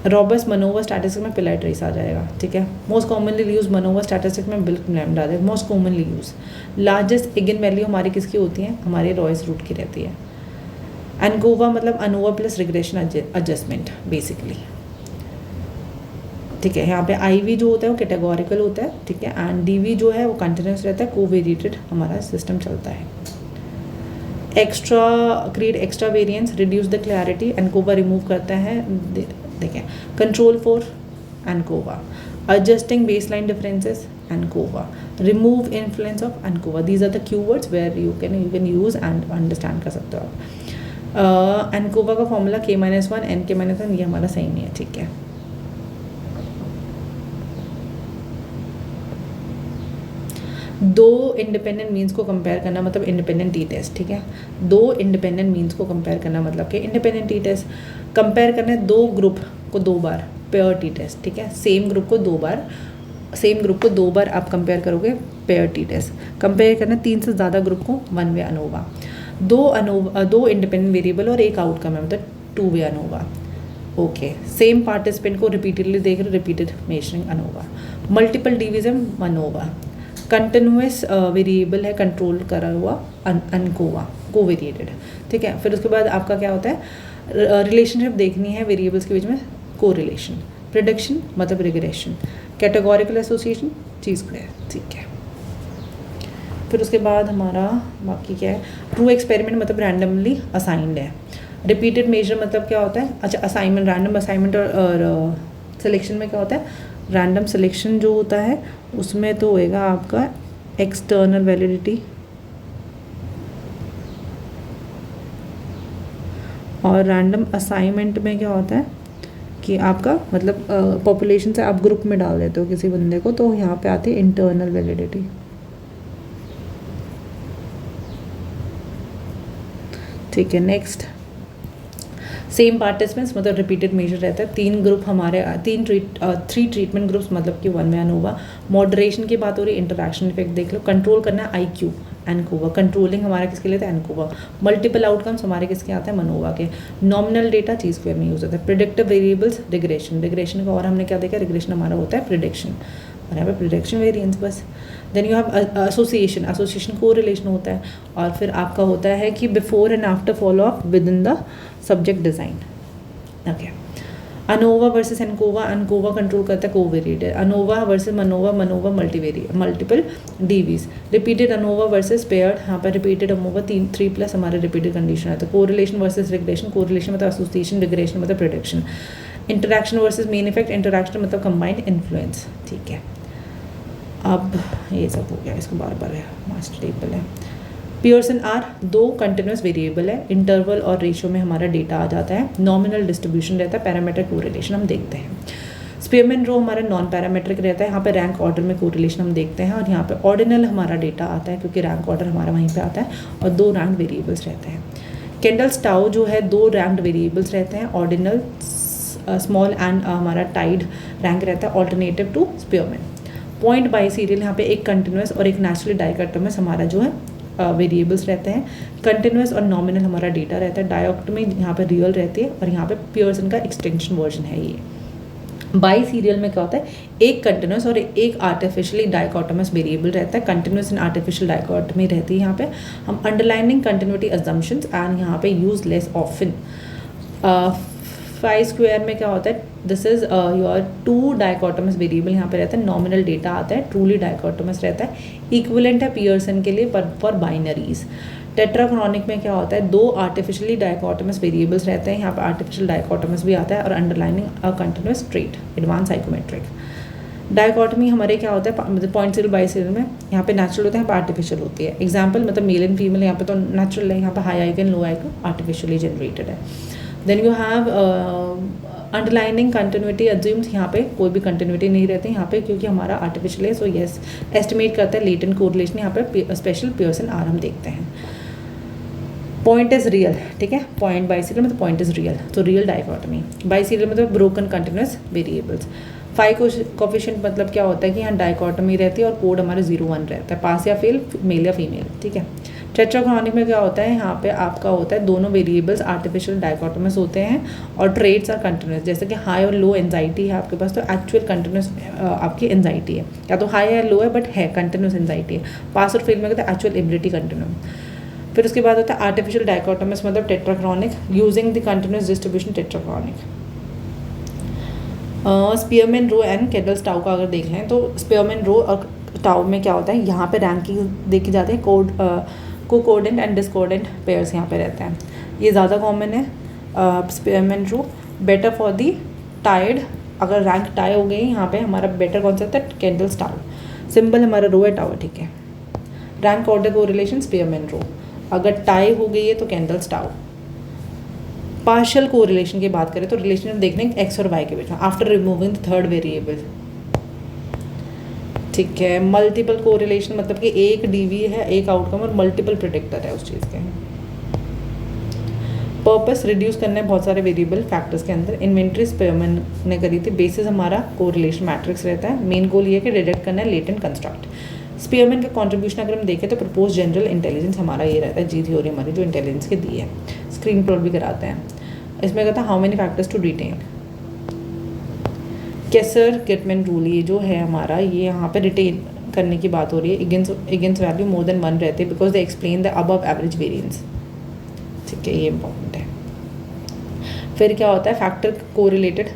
robust MANOVA statistic में पिलाई ट्रेस आ जाएगा, ठीक है। Most commonly use MANOVA statistic में विल्क लैम्डा आ जाएगा, most commonly use. Largest eigen value हमारी किसकी होती है, हमारे रॉयस रूट की रहती है। एनकोवा मतलब ANOVA plus regression adjustment basically, ठीक है। यहाँ पे IV जो होता है वो कैटेगोरिकल होता है, ठीक है, एंड DV जो है वो कंटिन्यूस रहता है, कोवेरिएटेड हमारा सिस्टम चलता है। Extra create extra variance, reduce the clarity, ANCOVA remove करता है, देखें। Control for ANCOVA, adjusting baseline differences ANCOVA, remove influence of ANCOVA. These are the keywords where you can use and understand कर सकते हो आप। ANCOVA का formula K-1 Nk-1, ये हमारा सही नहीं है, ठीक है। दो इंडिपेंडेंट मीन्स को कंपेयर करना मतलब इंडिपेंडेंट टी टेस्ट, ठीक है। 2 इंडिपेंडेंट मीन्स को कंपेयर करना मतलब कि इंडिपेंडेंट टी टेस्ट। कंपेयर करना है 2 ग्रुप को 2 बार, पेयर टी टेस्ट, ठीक है। सेम ग्रुप को 2 बार आप कंपेयर करोगे, पेयर टी टेस्ट। कंपेयर करना 3 से ज़्यादा ग्रुप को 1 वे अनोवा। 2 इंडिपेंडेंट वेरिएबल और 1 आउटकम है, मतलब 2 वे अनोवा। ओके, सेम पार्टिसिपेंट को रिपीटेडली देख रहे, repeated measuring ANOVA. Multiple division ANOVA. Continuous variable है, कंट्रोल करा हुआ अनकोवा, कोवेरिएटेड, ठीक है। फिर उसके बाद आपका क्या होता है, रिलेशनशिप देखनी है वेरिएबल्स के बीच में, कोरिलेशन। प्रेडिक्शन मतलब रिग्रेशन। कैटेगोरिकल एसोसिएशन, ची स्क्वायर, ठीक है। फिर उसके बाद हमारा बाकी क्या है, ट्रू एक्सपेरिमेंट मतलब रैंडमली असाइंड है। रिपीटेड मेजर मतलब क्या होता है, अच्छा असाइनमेंट, रैंडम असाइनमेंट और सिलेक्शन में क्या होता है, रैंडम सिलेक्शन जो होता है उसमें तो होएगा आपका एक्सटर्नल वैलिडिटी, और रैंडम असाइनमेंट में क्या होता है कि आपका मतलब पॉपुलेशन से आप ग्रुप में डाल देते हो किसी बंदे को, तो यहाँ पे आती है इंटरनल वैलिडिटी, ठीक है। नेक्स्ट, सेम पार्टिसिपेंट्स मतलब रिपीटेड मेजर रहता है। 3 ग्रुप हमारे 3 ट्रीटमेंट ग्रुप्स मतलब कि 1 वे अनोवा। मॉडरेशन की बात हो रही है, इंटरैक्शन इफेक्ट देख लो। कंट्रोल करना है IQ, एनकोवा। कंट्रोलिंग हमारा किसके लिए था, एनकोवा। मल्टीपल आउटकम्स हमारे किसके आते हैं, मनोवा के। नॉमिनल डेटा ची स्क्वायर में यूज होता है। प्रिडिक्टिव वेरिएबल्स, रिग्रेशन का, और हमने क्या देखा, रिग्रेशन हमारा होता है प्रिडिक्शन, और यहाँ पे प्रिडिक्शन वेरिएंस बस। देन यू हैव एसोसिएशन को रिलेशन होता है, और फिर आपका होता है कि before and after follow up within the subject design, okay. ANOVA versus ANCOVA, ANCOVA control करता है covariated. ANOVA versus MANOVA, MANOVA multiple DVs. Repeated ANOVA versus paired, यहाँ पर रिपीटेड अनोवा 3+ हमारे रिपीटेड कंडीशन है। तो correlation versus regression, correlation मतलब association, regression मतलब prediction. Interaction versus main effect, interaction मतलब कंबाइंड इन्फ्लुएंस, ठीक है। अब ये सब हो गया, इसको बार है, मास्टर टेबल है। पियर्सन आर 2 कंटिन्यूस वेरिएबल है, इंटरवल और रेशियो में हमारा डेटा आ जाता है। नॉमिनल डिस्ट्रीब्यूशन रहता है, पैरामीट्रिक कोरिलेशन हम देखते हैं। स्पीयरमैन रो हमारा नॉन पैरामीट्रिक रहता है, यहाँ पे रैंक ऑर्डर में कोरिलेशन हम देखते हैं, और यहाँ पे ऑर्डिनल हमारा डेटा आता है क्योंकि रैंक ऑर्डर हमारा वहीं पे आता है, और 2 रैंक वेरिएबल्स रहते हैं। केंडल्स टाउ जो है 2 रैंक वेरिएबल्स रहते हैं, ऑर्डिनल स्मॉल एंड हमारा टाइड रैंक रहता है, alternative to Spearman. Point biserial, यहाँ पे एक कंटिन्यूस और एक नेचुरली डाइकोटोमस हमारा जो है वेरिएबल्स रहते हैं। कंटिन्यूस और नॉमिनल हमारा डेटा रहता है। डायोक्टोमी यहाँ पे रियल रहती है, और यहाँ पे पियर्सन का एक्सटेंशन वर्जन है ये। बाई सीरियल में क्या होता है, एक कंटिन्यूस और एक आर्टिफिशियली डाइकोटोमस वेरिएबल रहता है। कंटिन्यूस एंड आर्टिफिशियल डाइकोटोमी रहती है। यहाँ पे हम अंडरलाइनिंग कंटिन्यूटी अजम्पशंस एंड यहाँ पे use less often. Phi square में क्या होता है, this is your two dichotomous variable यहाँ पे रहता है, नॉमिनल डेटा आता है, ट्रूली डाइकोटोमस रहता है, इक्विवेलेंट है पियर्सन के लिए पर फॉर बाइनरीज। टेट्राक्रॉनिक में क्या होता है, दो आर्टिफिशियली डाइकोटोमस वेरिएबल्स रहते हैं, यहाँ पे आर्टिफिशियल डाइकोटोमस भी आता है और underlining a continuous trait, advance psychometric. Dichotomy हमारे क्या होता है, मतलब पॉइंट सिल बाई सिल में यहाँ पे नेचुरल होता है, यहाँ पे आर्टिफिशियल होती है। एग्जाम्पल मतलब मेल एंड फीमेल, यहाँ पे तो नेचुरल है, यहाँ पे high icon low icon artificially generated है। Then you have underlining continuity assumes, यहाँ पे कोई भी कंटिन्यूटी नहीं रहती यहाँ पे क्योंकि हमारा आर्टिफिशियल है। सो यस, एस्टिमेट करता है लेटेंट कोरिलेशन, यहाँ पे स्पेशल पियर्सन आर हम देखते हैं। पॉइंट इज रियल, ठीक है, पॉइंट बाई सीरियल मतलब पॉइंट इज रियल, तो रियल डाइकोटमी। बाई सीरियल मतलब broken continuous variables. Phi coefficient मतलब क्या होता है कि यहाँ डाइकोटमी रहती है और कोड हमारे 0-1 रहता है, पास या फेल, मेल या फीमेल, ठीक है। टेट्राक्रॉनिक में क्या होता है, यहाँ पे आपका होता है दोनों वेरिएबल्स आर्टिफिशियल डाइकोटोमस होते हैं और ट्रेड्स आर कंटिन्यूस, जैसे कि हाई और लो एंजाइटी है आपके पास तो एक्चुअल कंटिन्यूस आपकी एंजाइटी है, या तो हाई या लो है बट है कंटिन्यूस एंजाइटी है। पास और फेल में कहते हैं एक्चुअल एबिलिटी कंटिन्यूम। फिर उसके बाद होता है आर्टिफिशियल डाइकोटोमस मतलब tetrachoric, using the continuous distribution tetrachoric. Spearman rho and Kendall's tau का अगर देख लें तो स्पीयरमैन रो और टाउ में क्या होता है, यहाँ पे रैंकिंग देखी जाती है, कोकोर्डेंट एंड डिस्कोर्डेंट पेयर्स यहाँ पे रहते हैं, ये ज़्यादा कॉमन है। Spearman rho better for the tied, अगर रैंक टाई हो गई यहाँ पे हमारा बेटर कौन सा होता है, केडल्स टाउ, सिंबल हमारा रो है टाउ है, ठीक है। रैंक ऑर्डर को रिलेशन स्पीयरमैन रो, अगर टाई हो गई है तो कैंडल्स टाउ। पार्शियल को रिलेशन की बात करें तो रिलेशन देखने एक्स और वाई के बीच में after removing the third variable, ठीक है। मल्टीपल को रिलेशन मतलब कि एक डीवी है, एक आउटकम और मल्टीपल प्रेडिक्टर है उस चीज़ के। पर्पस रिड्यूस करना है बहुत सारे वेरिएबल फैक्टर्स के अंदर, इन्वेंट्री स्पीयरमैन ने करी थी, बेसिस हमारा को रिलेशन मैट्रिक्स रहता है, मेन गोल ये है कि डिटेक्ट करना है लेटेंट कंस्ट्रक्ट। स्पीयरमैन का कंट्रीब्यूशन अगर हम देखें तो प्रपोज जनरल इंटेलिजेंस हमारा ये रहता है, जी थ्योरी हमारी जो इंटेलिजेंस की दी है, स्क्रीन प्लॉट भी कराते हैं। इसमें कहता है how many factors to retain, Kaiser Guttman rule ये जो है हमारा, ये यहाँ पे रिटेन करने की बात हो रही है, अगेंस्ट वैल्यू मोर देन 1 रहते हैं because they explain the above average variance, ठीक है, ये इंपॉर्टेंट है। फिर क्या होता है फैक्टर कोरिलेटेड,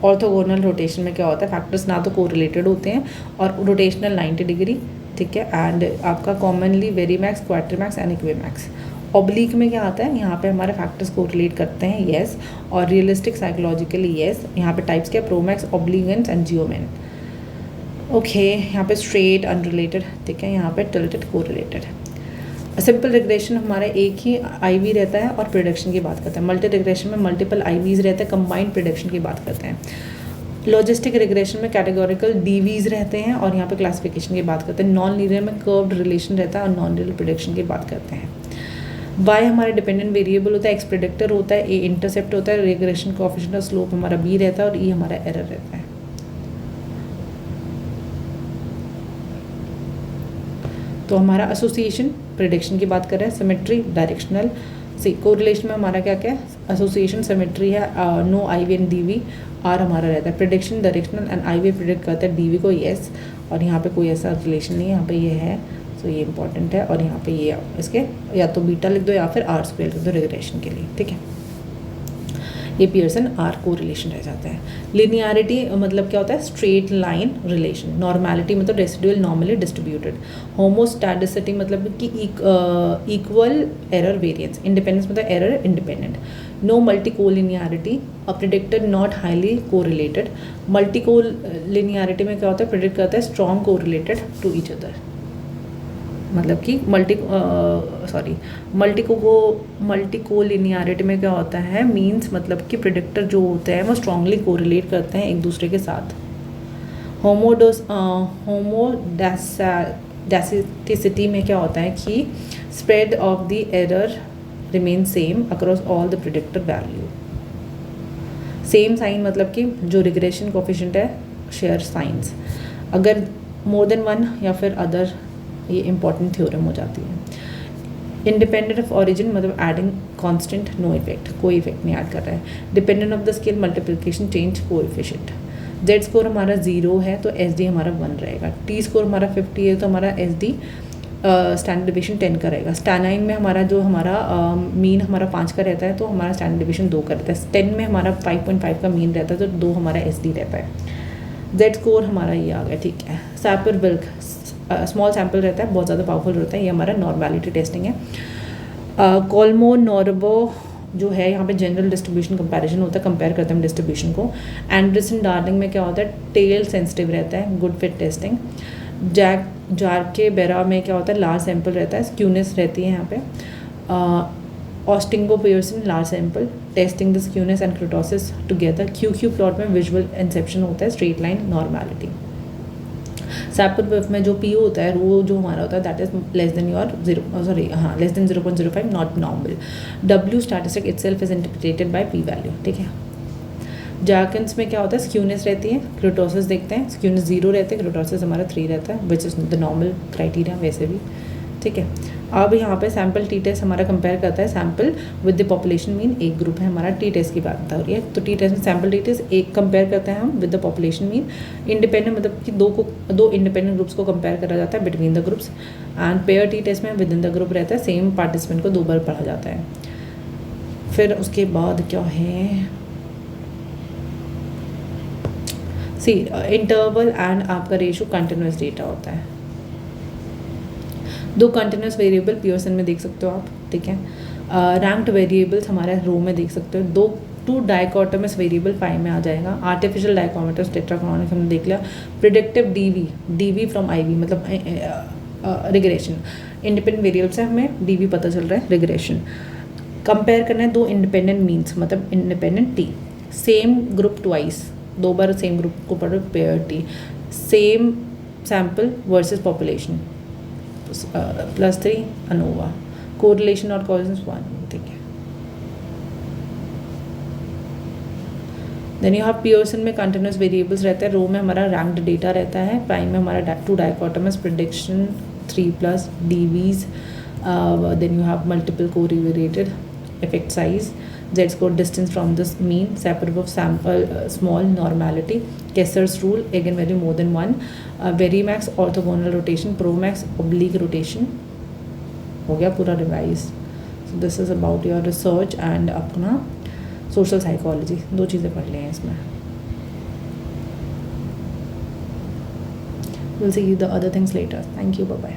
ऑर्थोगोनल रोटेशन में क्या होता है फैक्टर्स ना तो कोरिलेटेड होते हैं और रोटेशनल 90 डिग्री, ठीक है, एंड आपका कॉमनली वेरीमैक्स, क्वाड्रीमैक्स एंड इक्विमैक्स। ऑब्लिक में क्या आता है, यहाँ पे हमारे फैक्टर्स कोरिलेट करते हैं, येस, और रियलिस्टिक साइकोलॉजिकली येस। यहाँ पे टाइप्स क्या, प्रोमैक्स, ऑब्लिगेंस एंड जियोमेन, ओके। यहाँ पे स्ट्रेट अनरिलेटेड, ठीक है, यहाँ पे टिल्टेड कोरिलेटेड। सिंपल रिग्रेशन हमारा एक ही आईवी रहता है और प्रिडिक्शन की बात करते हैं। मल्टी रिग्रेशन में मल्टीपल आईवीज रहते हैं, कंबाइंड प्रिडिक्शन की बात करते हैं। लॉजिस्टिक रिग्रेशन में कैटेगोरिकल डीवीज रहते हैं और यहाँ पे क्लासिफिकेशन की बात करते हैं। नॉन लीनियर में कर्व्ड रिलेशन रहता है और नॉन लीनियर प्रिडिक्शन की बात करते हैं। वाई हमारा डिपेंडेंट वेरिएबल होता है, एक्स प्रिडिक्टर होता है, ए इंटरसेप्ट होता है, रिग्रेशन कोएफिशिएंट और स्लोप हमारा बी रहता है और ई हमारा एरर रहता है। तो हमारा एसोसिएशन प्रिडिक्शन की बात कर रहे हैं, सिमेट्री डायरेक्शनल, सी कोरिलेशन में हमारा क्या क्या है, एसोसिएशन सिमेट्री है, no IV and DV, are हमारा रहता है। Prediction directional and IV predict करता है डीवी को, येस, और यहाँ पे कोई ऐसा रिलेशन नहीं है, यहाँ पे ये है, तो ये इंपॉर्टेंट है। और यहाँ पे ये इसके या तो बीटा लिख दो या फिर आर स्क्वायर लिख दो रिग्रेशन के लिए, ठीक है। ये पियर्सन आर को रिलेशन रह जाता है। लिनियरिटी मतलब क्या होता है, स्ट्रेट लाइन रिलेशन। नॉर्मैलिटी मतलब रेसिडुअल नॉर्मली डिस्ट्रीब्यूटेड। होमोस्टैटिसिटी मतलब कि इक्वल एरर वेरिएंस। इंडिपेंडेंस मतलब error independent. No multicollinearity, a predictor not highly correlated. Multicollinearity में क्या होता है, प्रिडिक्ट करता है strong correlated to each other, मतलब कि मल्टी कोलिनियरिटी में क्या होता है, मीन्स मतलब कि प्रिडिक्टर जो होते हैं वो स्ट्रांगली कोरिलेट करते हैं एक दूसरे के साथ। होमोडैसिटी में क्या होता है कि spread of the error remain same across all the predictor value. Same sign मतलब कि जो रिग्रेशन कोएफिशिएंट है, शेयर साइंस। अगर मोर देन 1 या फिर अदर, ये इंपॉर्टेंट थ्योरम हो जाती है। इंडिपेंडेंट ऑफ ओरिजिन मतलब एडिंग कांस्टेंट, नो इफेक्ट, कोई इफेक्ट नहीं ऐड कर रहा है। Dependent of the scale multiplication change coefficient. Z score हमारा 0 है तो एस डी हमारा 1 रहेगा। टी स्कोर हमारा 50 है तो हमारा एस डी स्टैंडर्ड डिविएशन 10 का रहेगा। स्टैनाइन में हमारा जो हमारा मीन हमारा 5 का रहता है तो हमारा स्टैंडर्ड डिविएशन 2 का रहता है। 10 में हमारा 5.5 का मीन रहता है तो 2 हमारा SD रहता है। जेड स्कोर हमारा ये आ गया, ठीक है। सैपर विल्क स्मॉल सैम्पल रहता है, बहुत ज़्यादा पावरफुल रहता है, ये हमारा नॉर्मेलिटी टेस्टिंग है। कोलमो नॉर्बो जो है यहाँ पे जनरल डिस्ट्रीब्यूशन कंपैरिजन होता है, कंपेयर करते हैं हम डिस्ट्रीब्यूशन को। एंडरसन डार्लिंग में क्या होता है, टेल सेंसिटिव रहता है, गुड फिट टेस्टिंग। जारके बेरा में क्या होता है, लार्ज सैंपल रहता है, स्क्यूनेस रहती है यहाँ पे। Agostino Pearson large sample, testing the skewness and kurtosis together. Q plot में विजुअल इंसेप्शन होता है, स्ट्रेट लाइन नॉर्मेलिटी। सैपर विफ में जो पी होता है वो जो हमारा होता है that is less than your less than 0.05 not normal. W statistic itself is interpreted by P value, ठीक है। जार्किन्स में क्या होता है, स्क्यूनेस रहती है, क्रोटोसिस देखते हैं, स्क्यूनेस 0 रहते हैं, क्रोटोसिस हमारा 3 रहता है, which is the normal criteria वैसे भी, ठीक है। अब यहाँ पे सैम्पल टी टेस्ट हमारा कंपेयर करता है sample with the population mean, एक ग्रुप है हमारा, टी टेस्ट की बात हो रही है, तो टी टेस्ट में सैम्पल टी टेस्ट एक कंपेयर करते हैं हम with the population mean. Independent मतलब कि दो इंडिपेंडेंट ग्रुप्स को कंपेयर करा जाता है between the groups. And pair t test में विद इन द ग्रुप रहता है, सेम पार्टिसिपेंट को 2 बार पढ़ा जाता है। फिर उसके बाद क्या है, सी इंटरवल एंड आपका रेशो कंटिन्यूस डेटा होता है। 2 कंटिन्यूस वेरिएबल पियर्सन में देख सकते हो आप, ठीक है। रैंक्ड वेरिएबल्स हमारे रो में देख सकते हो। 2 डाइकोटमस वेरिएबल 5 में आ जाएगा। आर्टिफिशियल डाइकोटमस टेट्राक्रॉनिक हमने देख लिया। प्रिडिक्टिव डीवी फ्रॉम आईवी मतलब रिग्रेशन। इंडिपेंडेंट वेरिएबल से हमें डीवी पता चल रहा है, रिग्रेशन। कंपेयर करना है 2 इंडिपेंडेंट मीन्स मतलब independent T. Same group twice, 2 बार सेम ग्रुप को पढ़ो, pair T. Same sample versus population +3 ANOVA. Correlation और कॉजेंस 1, ठीक है। देन यू हैव पियर्सन में कंटिन्यूस वेरिएबल्स रहते हैं, रो में हमारा रैंक्ड डेटा रहता है, प्राइम में हमारा 2 dichotomous prediction 3+ DVs. Then you have multiple correlated effect size, Z score distance from this mean, separative of sample small normality, Kessler's rule again value more than 1, Verimax orthogonal rotation, Promax oblique rotation, हो गया पूरा revise. So this is about your research and अपना social psychology, 2 चीज़ें पढ़ लें इसमें। We'll see the other things later. Thank you, bye bye.